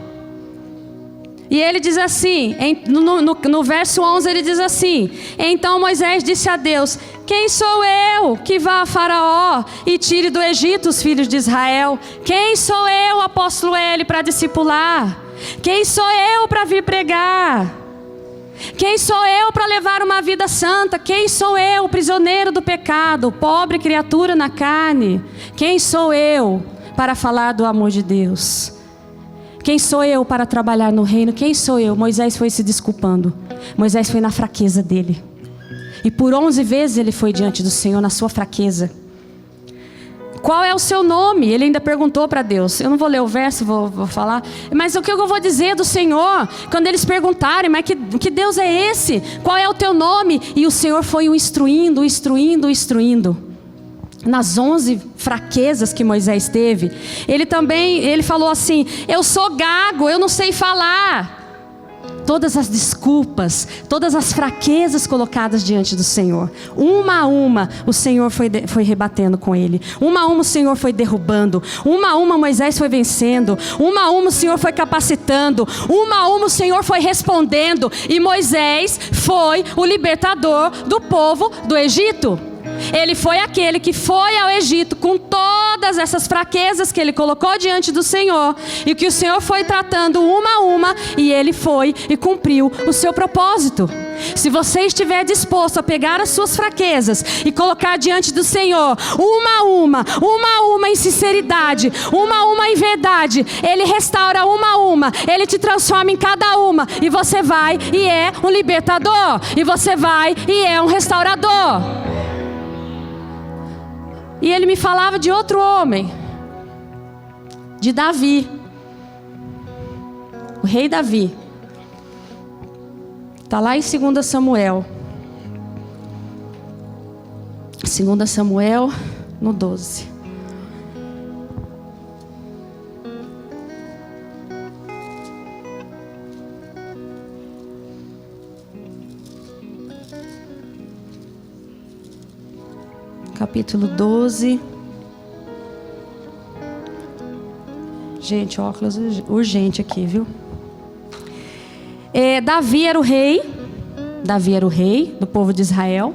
E ele diz assim, no verso 11 ele diz assim: então Moisés disse a Deus: quem sou eu que vá a Faraó e tire do Egito os filhos de Israel? Quem sou eu, apóstolo Eli, para discipular? Quem sou eu para vir pregar? Quem sou eu para levar uma vida santa? Quem sou eu, prisioneiro do pecado, pobre criatura na carne? Quem sou eu para falar do amor de Deus? Quem sou eu para trabalhar no reino? Quem sou eu? Moisés foi se desculpando. Moisés foi na fraqueza dele. E por 11 vezes ele foi diante do Senhor na sua fraqueza. Qual é o seu nome? Ele ainda perguntou para Deus. Eu não vou ler o verso, vou falar. Mas o que eu vou dizer do Senhor? Quando eles perguntarem, mas que Deus é esse? Qual é o teu nome? E o Senhor foi o instruindo. Nas 11 fraquezas que Moisés teve, ele falou assim: eu sou gago, eu não sei falar. Todas as desculpas, todas as fraquezas colocadas diante do Senhor, uma a uma o Senhor foi rebatendo com ele. Uma a uma o Senhor foi derrubando. Uma a uma Moisés foi vencendo. Uma a uma o Senhor foi capacitando. Uma a uma o Senhor foi respondendo. E Moisés foi o libertador do povo do Egito. Ele foi aquele que foi ao Egito com todas essas fraquezas que ele colocou diante do Senhor, e que o Senhor foi tratando uma a uma, e ele foi e cumpriu o seu propósito. Se você estiver disposto a pegar as suas fraquezas e colocar diante do Senhor, uma a uma em sinceridade, uma a uma em verdade, Ele restaura uma a uma, Ele te transforma em cada uma, e você vai e é um libertador, e você vai e é um restaurador. E ele me falava de outro homem, de Davi, o rei Davi. Está lá em 2 Samuel. 2 Samuel, no 12. Capítulo 12. Gente, óculos urgente aqui, viu? Davi era o rei do povo de Israel.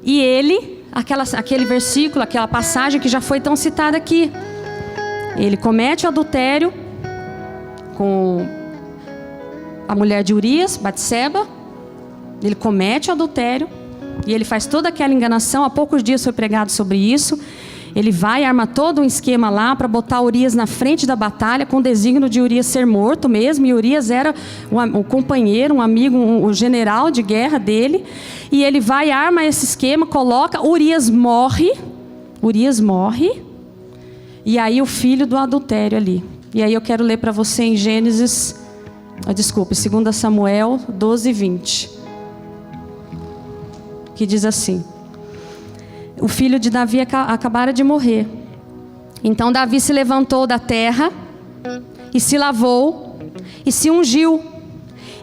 E ele, aquele versículo, aquela passagem que já foi tão citada aqui, ele comete o adultério com a mulher de Urias, Batseba. Ele comete o adultério e ele faz toda aquela enganação. Há poucos dias foi pregado sobre isso. Ele vai e arma todo um esquema lá para botar Urias na frente da batalha, com o desígnio de Urias ser morto mesmo. E Urias era um companheiro, um amigo, um general de guerra dele. E ele vai e arma esse esquema, coloca, Urias morre. E aí o filho do adultério ali. E aí eu quero ler para você em Gênesis, 2 Samuel 12, 20. Que diz assim: o filho de Davi acabara de morrer. Então Davi se levantou da terra e se lavou e se ungiu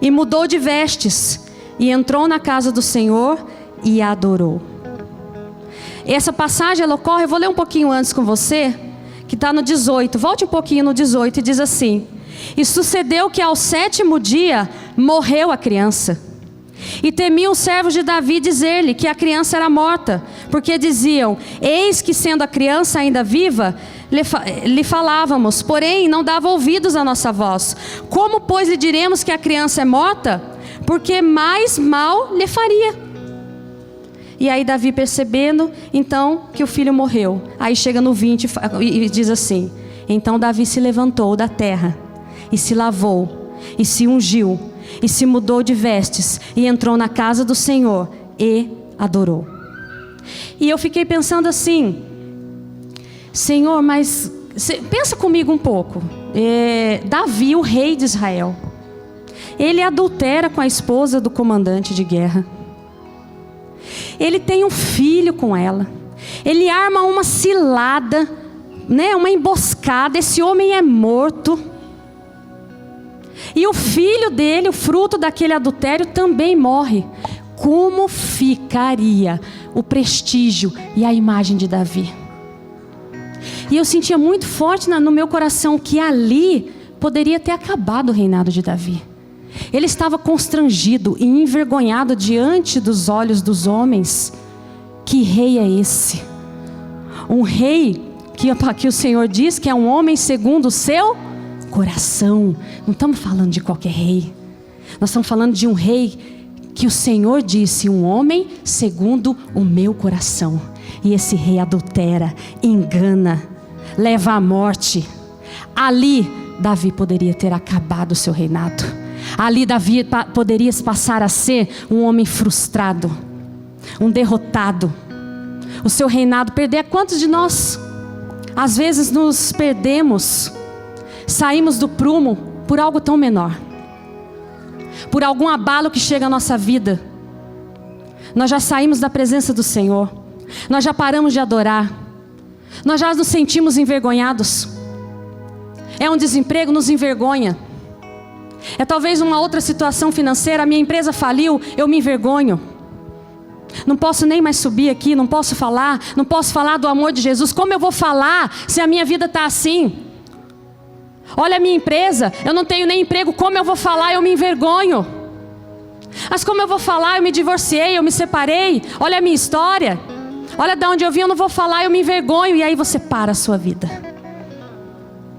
e mudou de vestes e entrou na casa do Senhor e adorou. Essa passagem ela ocorre, eu vou ler um pouquinho antes com você, que está no 18. Volte um pouquinho no 18 e diz assim: e sucedeu que ao 7º dia morreu a criança. E temiam os servos de Davi dizer-lhe que a criança era morta, porque diziam: eis que sendo a criança ainda viva, lhe falávamos, porém não dava ouvidos à nossa voz. Como pois lhe diremos que a criança é morta? Porque mais mal lhe faria. E aí Davi, percebendo então que o filho morreu, aí chega no 20 e diz assim: então Davi se levantou da terra e se lavou e se ungiu e se mudou de vestes e entrou na casa do Senhor e adorou. E eu fiquei pensando assim: Senhor, mas pensa comigo um pouco. Davi, o rei de Israel, ele adultera com a esposa do comandante de guerra. ele tem um filho com ela. Ele arma uma cilada, né, uma emboscada. Esse homem é morto. E o filho dele, o fruto daquele adultério, também morre. Como ficaria o prestígio e a imagem de Davi? E eu sentia muito forte no meu coração que ali poderia ter acabado o reinado de Davi. Ele estava constrangido e envergonhado diante dos olhos dos homens. Que rei é esse? Um rei que o Senhor diz que é um homem segundo o seu coração. Não estamos falando de qualquer rei. Nós estamos falando de um rei que o Senhor disse, um homem segundo o meu coração. E esse rei adultera, engana, leva à morte. Ali Davi poderia ter acabado o seu reinado. Ali Davi poderia passar a ser um homem frustrado, um derrotado. O seu reinado perder. Quantos de nós às vezes nos perdemos, saímos do prumo por algo tão menor, por algum abalo que chega à nossa vida? Nós já saímos da presença do Senhor, nós já paramos de adorar, nós já nos sentimos envergonhados. É um desemprego, nos envergonha. É talvez uma outra situação financeira, a minha empresa faliu, eu me envergonho. Não posso nem mais subir aqui, não posso falar do amor de Jesus. Como eu vou falar se a minha vida está assim? Olha a minha empresa, eu não tenho nem emprego, como eu vou falar? Eu me envergonho. Mas como eu vou falar? Eu me divorciei, eu me separei. Olha a minha história, olha de onde eu vim, eu não vou falar, eu me envergonho. E aí você para a sua vida.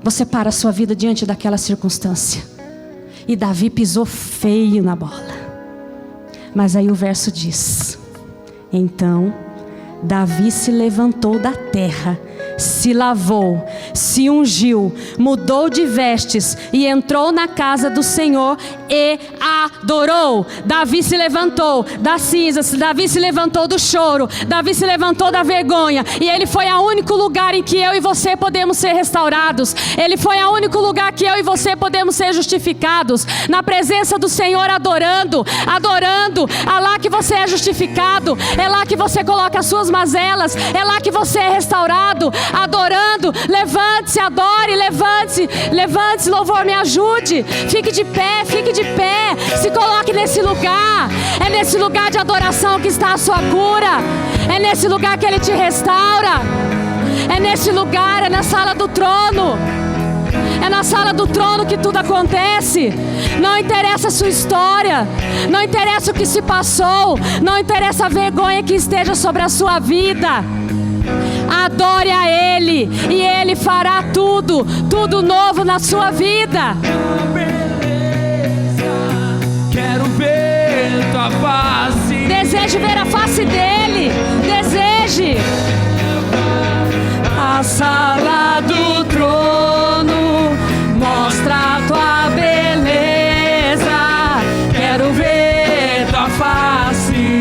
Você para a sua vida diante daquela circunstância. E Davi pisou feio na bola. Mas aí o verso diz: então Davi se levantou da terra, se lavou, se ungiu, mudou de vestes e entrou na casa do Senhor e adorou. Davi se levantou das cinzas, Davi se levantou do choro, Davi se levantou da vergonha. E ele foi ao único lugar em que eu e você podemos ser restaurados. Ele foi ao único lugar que eu e você podemos ser justificados. Na presença do Senhor, adorando. É lá que você é justificado. É lá que você coloca as suas mazelas. É lá que você é restaurado. Adorando, levante-se, adore, levante-se, louvor, me ajude. Fique de pé, se coloque nesse lugar. É nesse lugar de adoração que está a sua cura. É nesse lugar que Ele te restaura. É nesse lugar, é na sala do trono. É na sala do trono que tudo acontece. Não interessa a sua história, não interessa o que se passou, não interessa a vergonha que esteja sobre a sua vida. Adore a Ele e Ele fará tudo novo na sua vida. Quero ver tua face. Deseje ver a face dEle. Deseje. A sala do trono mostra a tua beleza. Quero ver tua face.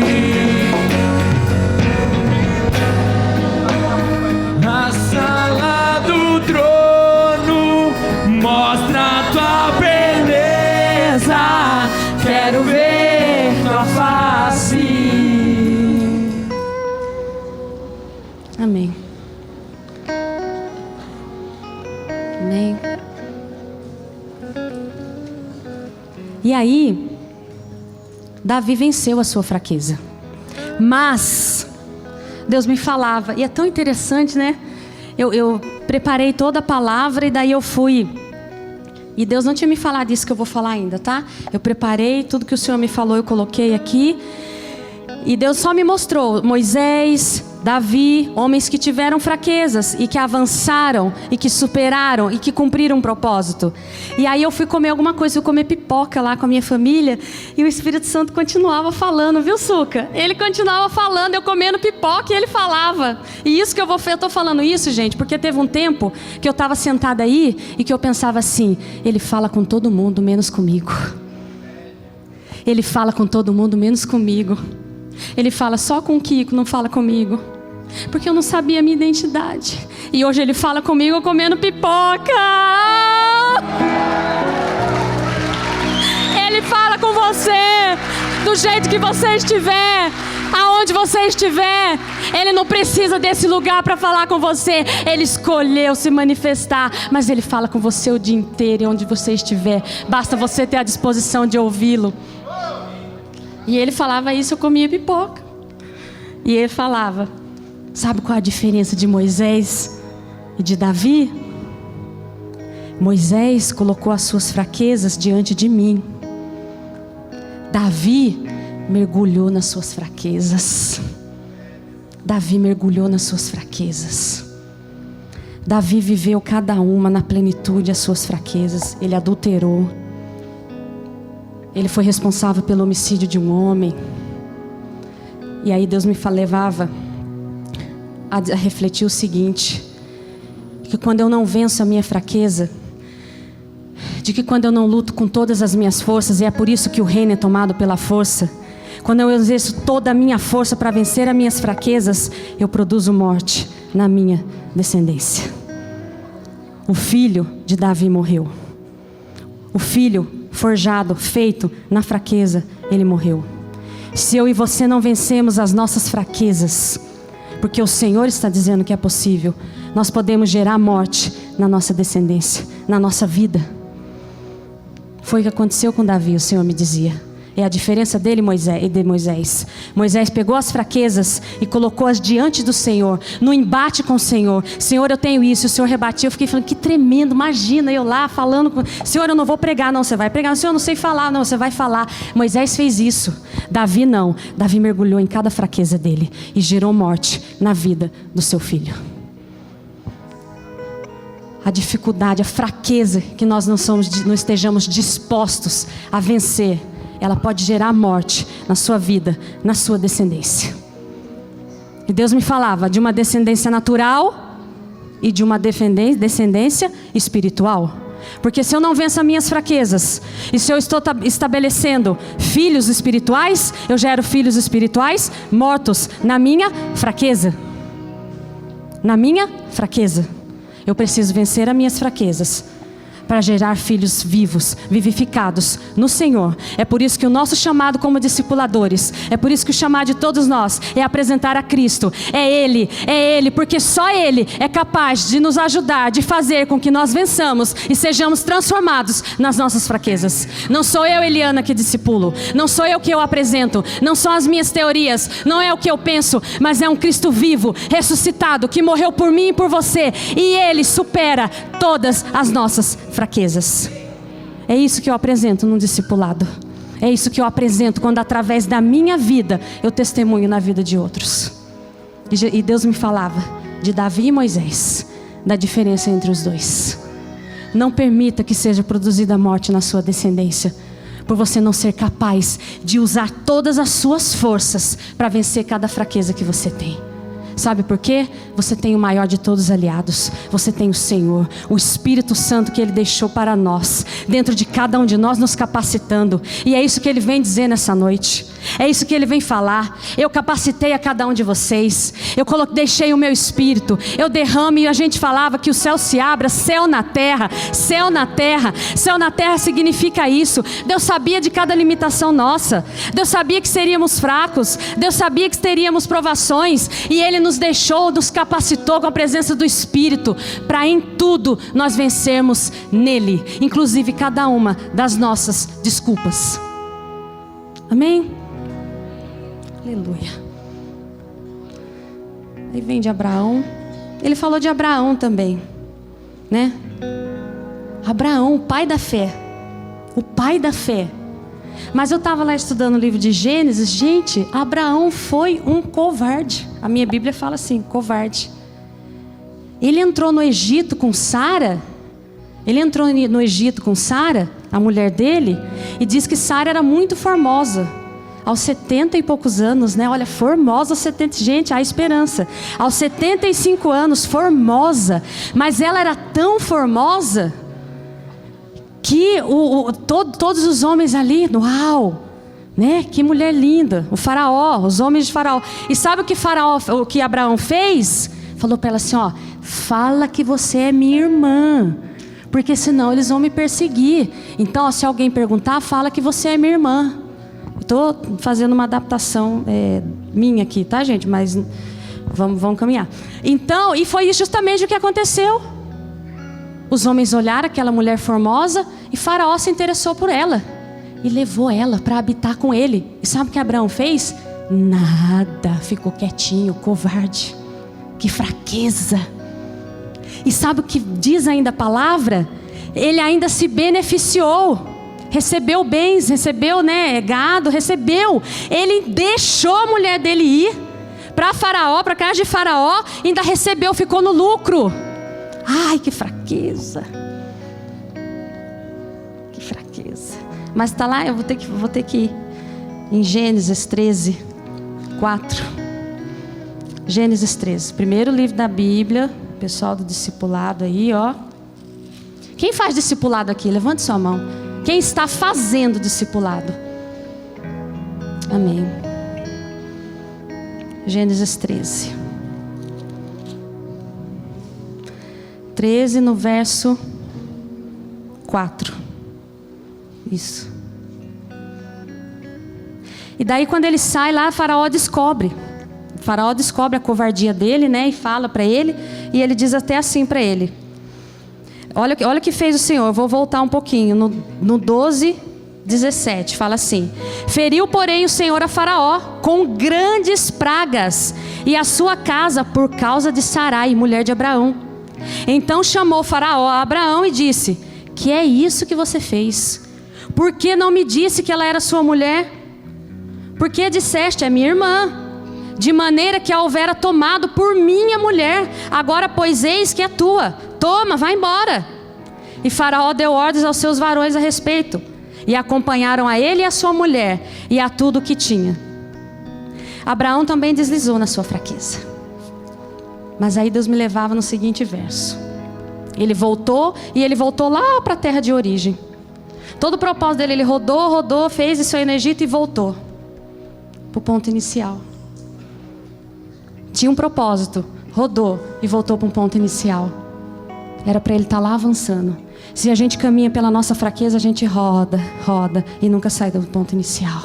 A sala do trono mostra a tua beleza. Quero ver tua face. Amém. Amém. E aí, Davi venceu a sua fraqueza. Mas Deus me falava, e é tão interessante, né? Eu preparei toda a palavra e daí eu fui. E Deus não tinha me falado isso que eu vou falar ainda, tá? Eu preparei tudo que o Senhor me falou, eu coloquei aqui. E Deus só me mostrou Moisés, Davi, homens que tiveram fraquezas e que avançaram e que superaram e que cumpriram um propósito. E aí eu fui comer alguma coisa, fui comer pipoca lá com a minha família e o Espírito Santo continuava falando, viu, Suca? Ele continuava falando, eu comendo pipoca e ele falava. E isso que eu tô falando isso, gente, porque teve um tempo que eu estava sentada aí e que eu pensava assim: ele fala com todo mundo menos comigo. Ele fala com todo mundo menos comigo. Ele fala só com o Kiko, não fala comigo. Porque eu não sabia a minha identidade. E hoje ele fala comigo comendo pipoca. Ele fala com você do jeito que você estiver, aonde onde você estiver. Ele não precisa desse lugar para falar com você. Ele escolheu se manifestar, mas Ele fala com você o dia inteiro, onde você estiver. Basta você ter a disposição de ouvi-lo. E ele falava isso, eu comia pipoca. E ele falava, sabe qual a diferença de Moisés e de Davi? Moisés colocou as suas fraquezas diante de mim. Davi mergulhou nas suas fraquezas. Davi mergulhou nas suas fraquezas. Davi viveu cada uma na plenitude as suas fraquezas. Ele adulterou. Ele foi responsável pelo homicídio de um homem. E aí Deus me levava a refletir o seguinte: que quando eu não venço a minha fraqueza, de que quando eu não luto com todas as minhas forças, e é por isso que o reino é tomado pela força, quando eu exerço toda a minha força para vencer as minhas fraquezas, eu produzo morte na minha descendência. O filho de Davi morreu. O filho forjado, feito na fraqueza, ele morreu. Se eu e você não vencemos as nossas fraquezas, porque o Senhor está dizendo que é possível, nós podemos gerar morte na nossa descendência, na nossa vida. Foi o que aconteceu com Davi, o Senhor me dizia. É a diferença dele e de Moisés. Moisés pegou as fraquezas e colocou-as diante do Senhor, no embate com o Senhor. Senhor, eu tenho isso. O Senhor rebatia. Eu fiquei falando, que tremendo. Imagina eu lá falando com... Senhor, eu não vou pregar. Não, você vai pregar. Senhor, eu não sei falar. Não, você vai falar. Moisés fez isso. Davi não. Davi mergulhou em cada fraqueza dele e gerou morte na vida do seu filho. A dificuldade, a fraqueza que nós não estejamos dispostos a vencer, ela pode gerar morte na sua vida, na sua descendência. E Deus me falava de uma descendência natural e de uma descendência espiritual. Porque se eu não venço as minhas fraquezas, e se eu estou estabelecendo filhos espirituais, eu gero filhos espirituais mortos na minha fraqueza. Na minha fraqueza. Eu preciso vencer as minhas fraquezas para gerar filhos vivos, vivificados no Senhor. É por isso que o nosso chamado como discipuladores, é por isso que o chamado de todos nós é apresentar a Cristo. É Ele, porque só Ele é capaz de nos ajudar, de fazer com que nós vençamos e sejamos transformados nas nossas fraquezas. Não sou eu, Eliana, que discipulo, não sou eu que eu apresento, não são as minhas teorias, não é o que eu penso, mas é um Cristo vivo, ressuscitado, que morreu por mim e por você, e Ele supera todas as nossas fraquezas. É isso que eu apresento num discipulado. É isso que eu apresento quando através da minha vida eu testemunho na vida de outros. E Deus me falava de Davi e Moisés, da diferença entre os dois. Não permita que seja produzida a morte na sua descendência, por você não ser capaz de usar todas as suas forças para vencer cada fraqueza que você tem. Sabe por quê? Você tem o maior de todos os aliados. Você tem o Senhor, o Espírito Santo que Ele deixou para nós, dentro de cada um de nós, nos capacitando. E é isso que Ele vem dizer nessa noite. É isso que Ele vem falar. Eu capacitei a cada um de vocês. Eu deixei o meu Espírito. Eu derramo, e a gente falava que o céu se abra, céu na terra, céu na terra. Céu na terra significa isso. Deus sabia de cada limitação nossa. Deus sabia que seríamos fracos. Deus sabia que teríamos provações. E Ele nos deixou, nos capacitou com a presença do Espírito, para em tudo nós vencermos nele, inclusive cada uma das nossas desculpas. Amém? Aleluia. Aí vem de Abraão. Ele falou de Abraão também, né? Abraão, o pai da fé. O pai da fé. Mas eu estava lá estudando o livro de Gênesis. Gente, Abraão foi um covarde. A minha Bíblia fala assim, covarde. Ele entrou no Egito com Sara. Ele entrou no Egito com Sara, a mulher dele, e diz que Sara era muito formosa. Aos 70 e poucos anos, né? Olha, formosa aos 70, gente, há esperança. Aos 75 anos, formosa. Mas ela era tão formosa que todos os homens ali, uau, né? Que mulher linda. O faraó, os homens de faraó. E sabe o que Abraão fez? Falou para ela assim, ó, fala que você é minha irmã, porque senão eles vão me perseguir. Então, ó, se alguém perguntar, fala que você é minha irmã. Estou fazendo uma adaptação minha aqui, tá, gente? Mas vamos caminhar. Então, e foi justamente o que aconteceu. Os homens olharam aquela mulher formosa e Faraó se interessou por ela e levou ela para habitar com ele. E sabe o que Abraão fez? Nada, ficou quietinho, covarde. Que fraqueza. E sabe o que diz ainda a palavra? Ele ainda se beneficiou, recebeu bens, recebeu, gado, recebeu. Ele deixou a mulher dele ir para Faraó, para casa de Faraó, e ainda recebeu, ficou no lucro. Ai, que fraqueza. Que fraqueza. Mas está lá, eu vou ter que ir em Gênesis 13, 4. Gênesis 13, primeiro livro da Bíblia. Pessoal do discipulado aí, ó. Quem faz discipulado aqui? Levante sua mão. Quem está fazendo discipulado? Amém. Gênesis 13. 13 no verso 4. Isso. E daí quando ele sai lá, Faraó descobre a covardia dele, e fala para ele, e ele diz até assim para ele. Olha o que fez o Senhor. Eu vou voltar um pouquinho no 12, 17, fala assim: feriu porém o Senhor a Faraó com grandes pragas e a sua casa por causa de Sarai, mulher de Abraão. Então chamou Faraó a Abraão e disse: que é isso que você fez? Por que não me disse que ela era sua mulher? Por que disseste: é minha irmã? De maneira que a houvera tomado por minha mulher. Agora pois eis que é tua. Toma, vai embora. E Faraó deu ordens aos seus varões a respeito, e acompanharam a ele e a sua mulher, e a tudo o que tinha. Abraão também deslizou na sua fraqueza. Mas aí Deus me levava no seguinte verso. Ele voltou lá para a terra de origem. Todo o propósito dele, ele rodou, fez isso aí no Egito e voltou para o ponto inicial. Tinha um propósito, rodou e voltou para um ponto inicial. Era para ele estar lá avançando. Se a gente caminha pela nossa fraqueza, a gente roda e nunca sai do ponto inicial.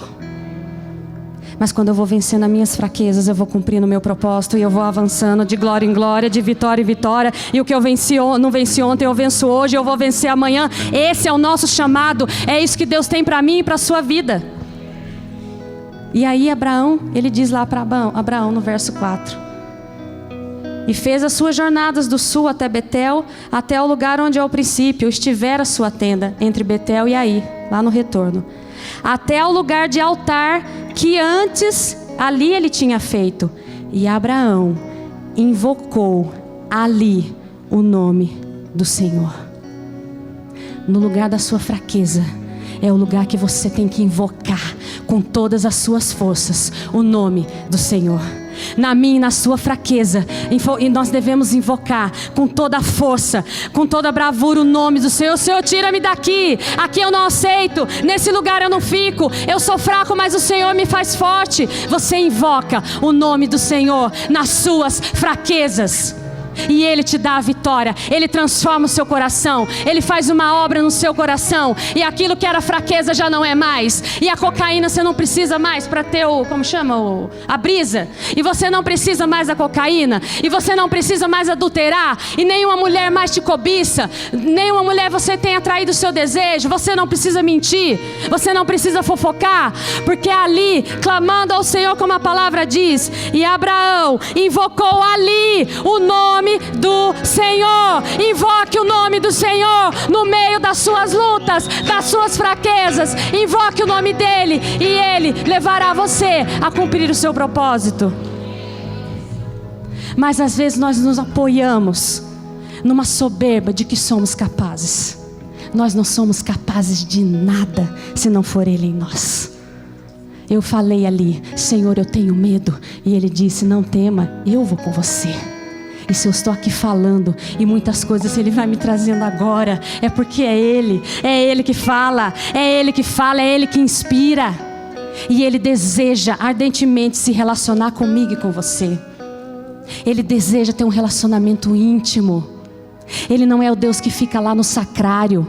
Mas quando eu vou vencendo as minhas fraquezas, eu vou cumprindo o meu propósito e eu vou avançando de glória em glória, de vitória em vitória. E o que eu não venci ontem, eu venço hoje, eu vou vencer amanhã. Esse é o nosso chamado, é isso que Deus tem para mim e para a sua vida. E aí Abraão, ele diz lá para Abraão no verso 4: e fez as suas jornadas do sul até Betel, até o lugar onde ao princípio estivera a sua tenda, entre Betel e Aí, lá no retorno, até o lugar de altar que antes ali ele tinha feito. E Abraão invocou ali o nome do Senhor. No lugar da sua fraqueza, é o lugar que você tem que invocar com todas as suas forças o nome do Senhor. Na minha e na sua fraqueza, e nós devemos invocar com toda a força, com toda a bravura o nome do Senhor. Senhor, tira-me daqui, aqui eu não aceito, nesse lugar eu não fico, eu sou fraco, mas o Senhor me faz forte. Você invoca o nome do Senhor nas suas fraquezas, e Ele te dá a vitória. Ele transforma o seu coração, Ele faz uma obra no seu coração, e aquilo que era fraqueza já não é mais. E a cocaína você não precisa mais para ter a brisa. E você não precisa mais da cocaína, e você não precisa mais adulterar, e nenhuma mulher mais te cobiça, nenhuma mulher você tem atraído o seu desejo. Você não precisa mentir, você não precisa fofocar, porque ali, clamando ao Senhor, como a palavra diz, e Abraão invocou ali o nome do Senhor. Invoque o nome do Senhor no meio das suas lutas, das suas fraquezas. Invoque o nome dEle, e Ele levará você a cumprir o seu propósito. Mas às vezes nós nos apoiamos numa soberba de que somos capazes. Nós não somos capazes de nada se não for Ele em nós. Eu falei ali: Senhor, eu tenho medo. E Ele disse: não tema, eu vou com você. E se eu estou aqui falando e muitas coisas Ele vai me trazendo agora, é porque é Ele que fala, é Ele que inspira. E Ele deseja ardentemente se relacionar comigo e com você. Ele deseja ter um relacionamento íntimo. Ele não é o Deus que fica lá no sacrário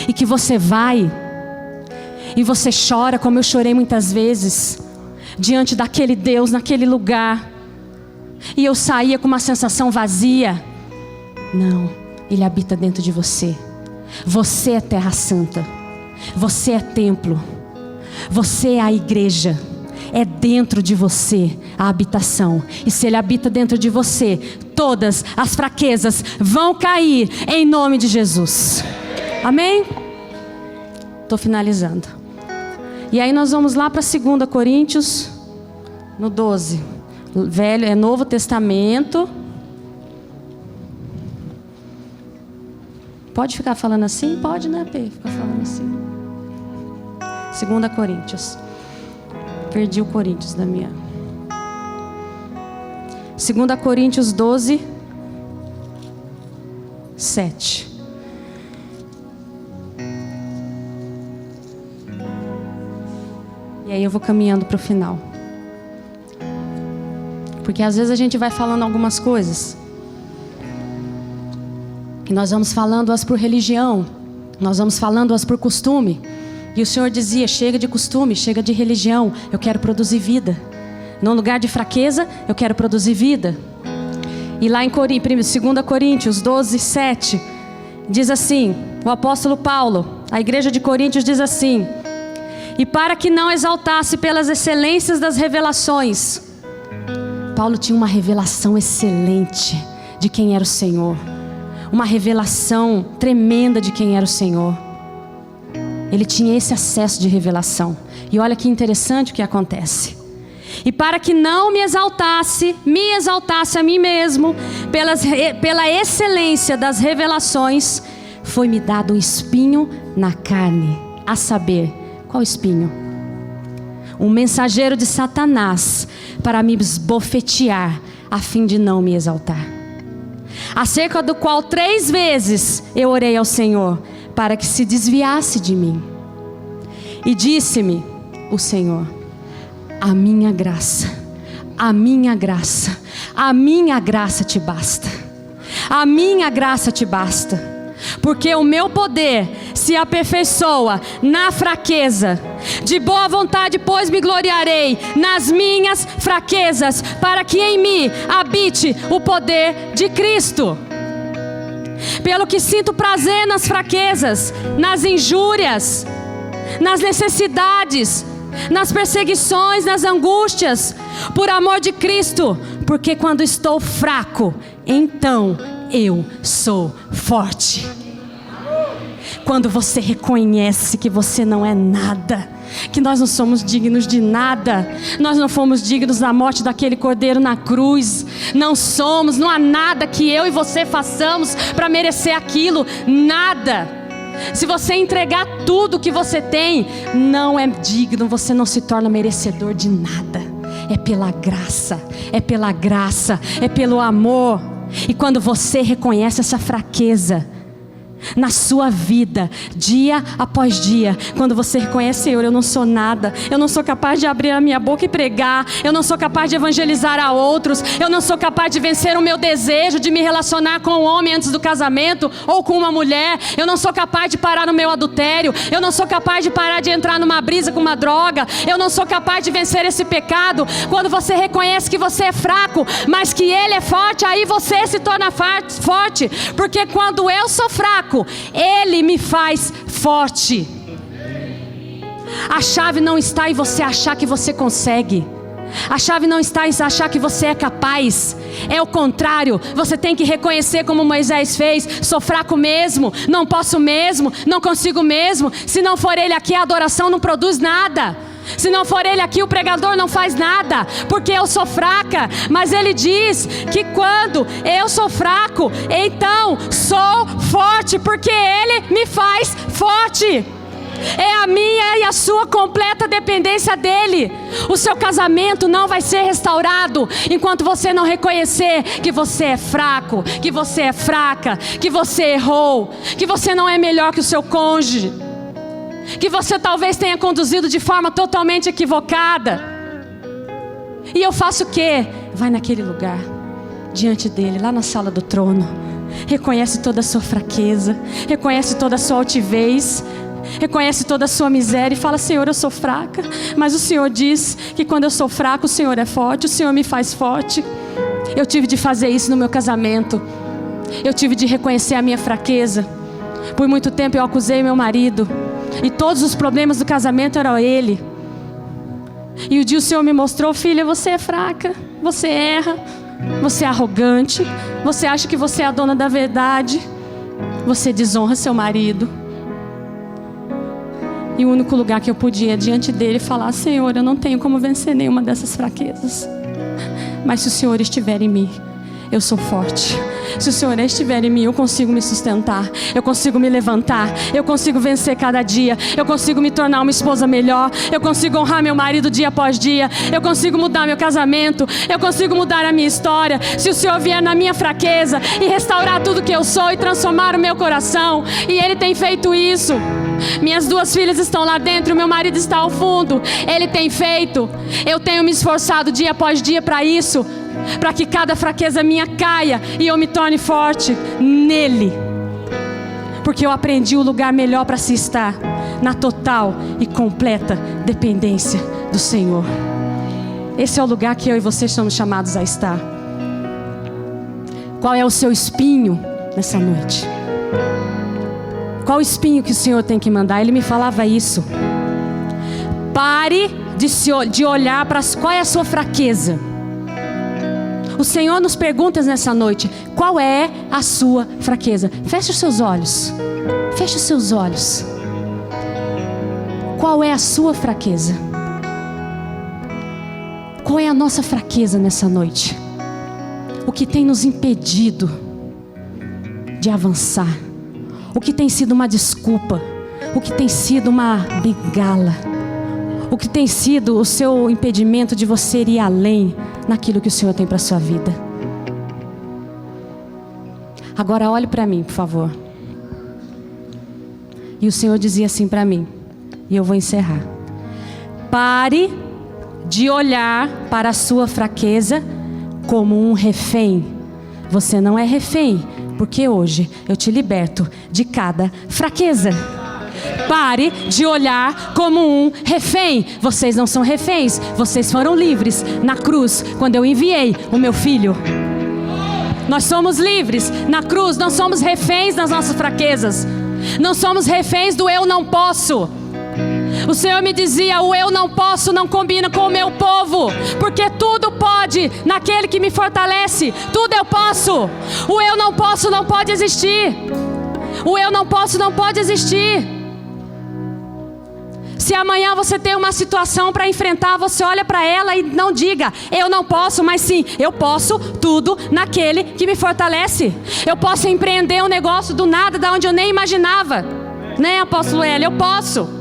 e que você vai e você chora, como eu chorei muitas vezes. diante daquele Deus, naquele lugar. E eu saía com uma sensação vazia. Não, Ele habita dentro de você. Você é terra santa. Você é templo. Você é a igreja. É dentro de você a habitação. E se Ele habita dentro de você, todas as fraquezas vão cair em nome de Jesus. Amém? Estou finalizando. E aí nós vamos lá para 2 Coríntios, no 12. Velho, é Novo Testamento. Pode ficar falando assim? Pode, né, P? Ficar falando assim. 2 Coríntios. Perdi o Coríntios da minha. 2 Coríntios 12, 7. E aí eu vou caminhando para o final. Porque às vezes a gente vai falando algumas coisas. E nós vamos falando-as por religião. Nós vamos falando-as por costume. E o Senhor dizia, chega de costume, chega de religião. Eu quero produzir vida. No lugar de fraqueza, eu quero produzir vida. E lá em 2 Coríntios 12, 7, diz assim, o apóstolo Paulo, a igreja de Coríntios diz assim: e para que não exaltasse pelas excelências das revelações. Paulo tinha uma revelação excelente de quem era o Senhor. Uma revelação tremenda de quem era o Senhor. Ele tinha esse acesso de revelação. E olha que interessante o que acontece. E para que não me exaltasse a mim mesmo, pela excelência das revelações, foi-me dado um espinho na carne. A saber, qual espinho? Um mensageiro de Satanás, para me esbofetear, a fim de não me exaltar. Acerca do qual 3 vezes eu orei ao Senhor, para que se desviasse de mim. E disse-me o Senhor: a minha graça te basta. A minha graça te basta. Porque o meu poder se aperfeiçoa na fraqueza. De boa vontade, pois, me gloriarei nas minhas fraquezas, para que em mim habite o poder de Cristo. Pelo que sinto prazer nas fraquezas, nas injúrias, nas necessidades, nas perseguições, nas angústias, por amor de Cristo. Porque quando estou fraco, então eu sou forte. Quando você reconhece que você não é nada, que nós não somos dignos de nada, nós não fomos dignos da morte daquele cordeiro na cruz, não há nada que eu e você façamos para merecer aquilo, nada. Se você entregar tudo que você tem, não é digno, você não se torna merecedor de nada. É pela graça, é pelo amor. E quando você reconhece essa fraqueza na sua vida, dia após dia, quando você reconhece: Senhor, eu não sou nada, eu não sou capaz de abrir a minha boca e pregar, eu não sou capaz de evangelizar a outros, eu não sou capaz de vencer o meu desejo de me relacionar com um homem antes do casamento, ou com uma mulher, eu não sou capaz de parar no meu adultério, eu não sou capaz de parar de entrar numa brisa com uma droga, eu não sou capaz de vencer esse pecado. Quando você reconhece que você é fraco, mas que Ele é forte, aí você se torna forte, porque quando eu sou fraco, Ele me faz forte. A chave não está em você achar que você consegue. A chave não está em achar que você é capaz. É o contrário. Você tem que reconhecer, como Moisés fez: sou fraco mesmo, não posso mesmo, não consigo mesmo. Se não for Ele aqui, a adoração não produz nada. Se não for Ele aqui, o pregador não faz nada, porque eu sou fraca. Mas Ele diz que quando eu sou fraco, então sou forte, porque Ele me faz forte. É a minha e a sua completa dependência dEle. O seu casamento não vai ser restaurado enquanto você não reconhecer que você é fraco, que você é fraca, que você errou, que você não é melhor que o seu cônjuge, que você talvez tenha conduzido de forma totalmente equivocada. E eu faço o quê? Vai naquele lugar, diante dele, lá na sala do trono. Reconhece toda a sua fraqueza, reconhece toda a sua altivez, reconhece toda a sua miséria e fala: Senhor, eu sou fraca, mas o Senhor diz que quando eu sou fraco, o Senhor é forte, o Senhor me faz forte. Eu tive de fazer isso no meu casamento. Eu tive de reconhecer a minha fraqueza. Por muito tempo eu acusei meu marido, e todos os problemas do casamento eram ele. E o dia o Senhor me mostrou: filha, você é fraca, você erra, você é arrogante, você acha que você é a dona da verdade, você desonra seu marido. E o único lugar que eu podia diante dele falar: Senhor, eu não tenho como vencer nenhuma dessas fraquezas, mas se o Senhor estiver em mim, eu sou forte. Se o Senhor estiver em mim, eu consigo me sustentar, eu consigo me levantar, eu consigo vencer cada dia, eu consigo me tornar uma esposa melhor, eu consigo honrar meu marido dia após dia, eu consigo mudar meu casamento, eu consigo mudar a minha história. Se o Senhor vier na minha fraqueza e restaurar tudo que eu sou e transformar o meu coração, e Ele tem feito isso. Minhas 2 filhas estão lá dentro, meu marido está ao fundo. Ele tem feito. Eu tenho me esforçado dia após dia para isso, para que cada fraqueza minha caia e eu me torne forte nele. Porque eu aprendi o lugar melhor para se estar: na total e completa dependência do Senhor. Esse é o lugar que eu e você somos chamados a estar. Qual é o seu espinho nessa noite? Qual o espinho que o Senhor tem que mandar? Ele me falava isso: pare de olhar para qual é a sua fraqueza. O Senhor nos pergunta nessa noite: qual é a sua fraqueza? Feche os seus olhos. Feche os seus olhos. Qual é a sua fraqueza? Qual é a nossa fraqueza nessa noite? O que tem nos impedido de avançar? O que tem sido uma desculpa? O que tem sido uma bengala? O que tem sido o seu impedimento de você ir além naquilo que o Senhor tem para a sua vida? Agora olhe para mim, por favor. E o Senhor dizia assim para mim, e eu vou encerrar: pare de olhar para a sua fraqueza como um refém. Você não é refém, porque hoje eu te liberto de cada fraqueza. Pare de olhar como um refém. Vocês não são reféns, vocês foram livres na cruz, quando eu enviei o meu filho. Nós somos livres na cruz, não somos reféns das nossas fraquezas. Não somos reféns do eu não posso. O Senhor me dizia: o eu não posso não combina com o meu povo, porque tudo pode naquele que me fortalece. Tudo eu posso. O eu não posso não pode existir. O eu não posso não pode existir. Se amanhã você tem uma situação para enfrentar, você olha para ela e não diga: eu não posso, mas sim: eu posso tudo naquele que me fortalece. Eu posso empreender um negócio do nada, da onde eu nem imaginava, né, apóstolo Hélio? Eu posso.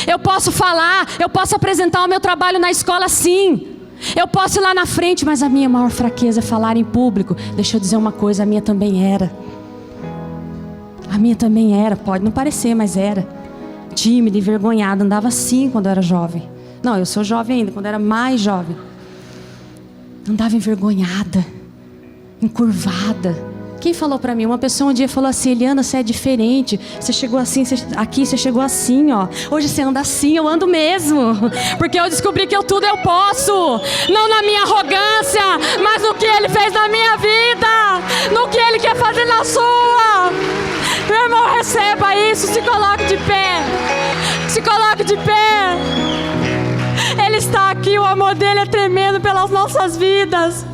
Eu posso falar, eu posso apresentar o meu trabalho na escola, sim. Eu posso ir lá na frente, mas a minha maior fraqueza é falar em público. Deixa eu dizer uma coisa: a minha também era. A minha também era, pode não parecer, mas era. Tímida, envergonhada, andava assim quando eu era jovem. Não, eu sou jovem ainda, quando eu era mais jovem. Andava envergonhada, encurvada. Quem falou pra mim? Uma pessoa um dia falou assim: Eliana, você é diferente. Você chegou assim, aqui você chegou assim, ó. Hoje você anda assim. Eu ando mesmo, porque eu descobri que tudo eu posso. Não na minha arrogância, mas no que Ele fez na minha vida, no que Ele quer fazer na sua. Meu irmão, receba isso. Se coloque de pé. Se coloque de pé. Ele está aqui. O amor dele é tremendo pelas nossas vidas.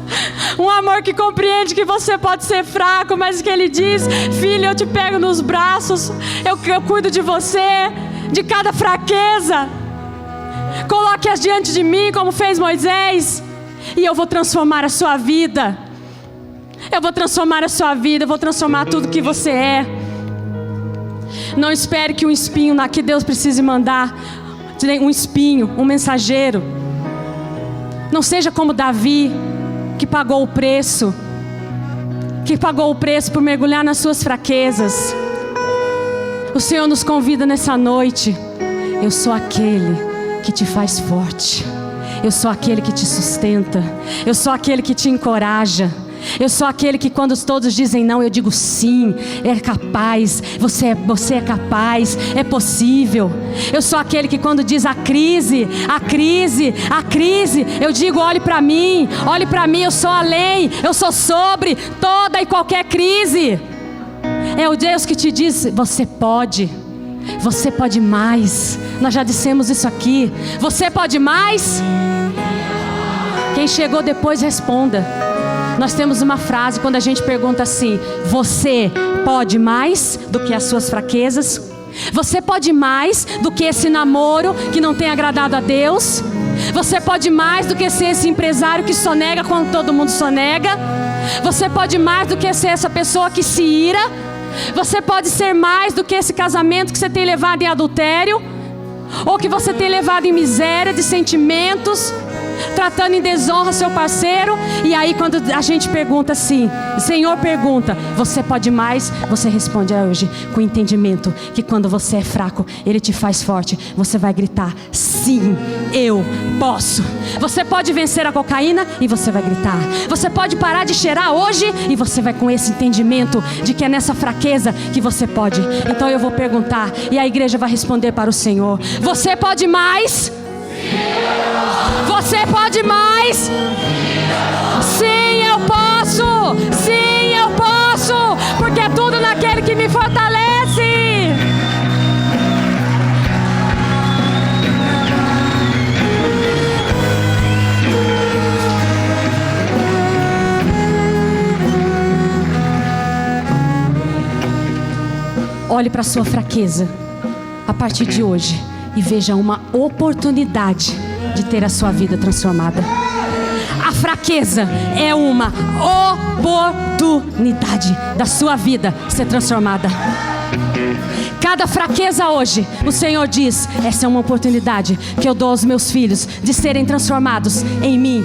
Um amor que compreende que você pode ser fraco, mas que Ele diz: filho, eu te pego nos braços, eu cuido de você, de cada fraqueza. Coloque-as diante de mim, como fez Moisés, e eu vou transformar a sua vida. Eu vou transformar a sua vida, eu vou transformar tudo que você é. Não espere que um espinho, que Deus precise mandar um espinho, um mensageiro. Não seja como Davi, que pagou o preço por mergulhar nas suas fraquezas. O Senhor nos convida nessa noite: eu sou aquele que te faz forte, eu sou aquele que te sustenta, eu sou aquele que te encoraja. Eu sou aquele que quando todos dizem não, eu digo sim, é capaz, você é capaz, é possível. Eu sou aquele que quando diz a crise, eu digo olhe para mim, eu sou além, eu sou sobre toda e qualquer crise. É o Deus que te diz, você pode mais. Nós já dissemos isso aqui, você pode mais? Quem chegou depois responda. Nós temos uma frase quando a gente pergunta assim: você pode mais do que as suas fraquezas? Você pode mais do que esse namoro que não tem agradado a Deus? Você pode mais do que ser esse empresário que sonega quando todo mundo sonega? Você pode mais do que ser essa pessoa que se ira? Você pode ser mais do que esse casamento que você tem levado em adultério? Ou que você tem levado em miséria de sentimentos, tratando em desonra seu parceiro? E aí quando a gente pergunta assim, o Senhor pergunta, você pode mais? Você responde hoje com entendimento que quando você é fraco, Ele te faz forte. Você vai gritar, sim, eu posso. Você pode vencer a cocaína e você vai gritar. Você pode parar de cheirar hoje e você vai com esse entendimento de que é nessa fraqueza que você pode. Então eu vou perguntar e a igreja vai responder para o Senhor: você pode mais? Você pode mais? Sim, eu posso. Sim, eu posso. Porque é tudo naquele que me fortalece. Olhe para a sua fraqueza a partir de hoje e veja uma oportunidade de ter a sua vida transformada. A fraqueza é uma oportunidade da sua vida ser transformada. Cada fraqueza hoje, o Senhor diz, essa é uma oportunidade que eu dou aos meus filhos de serem transformados em mim.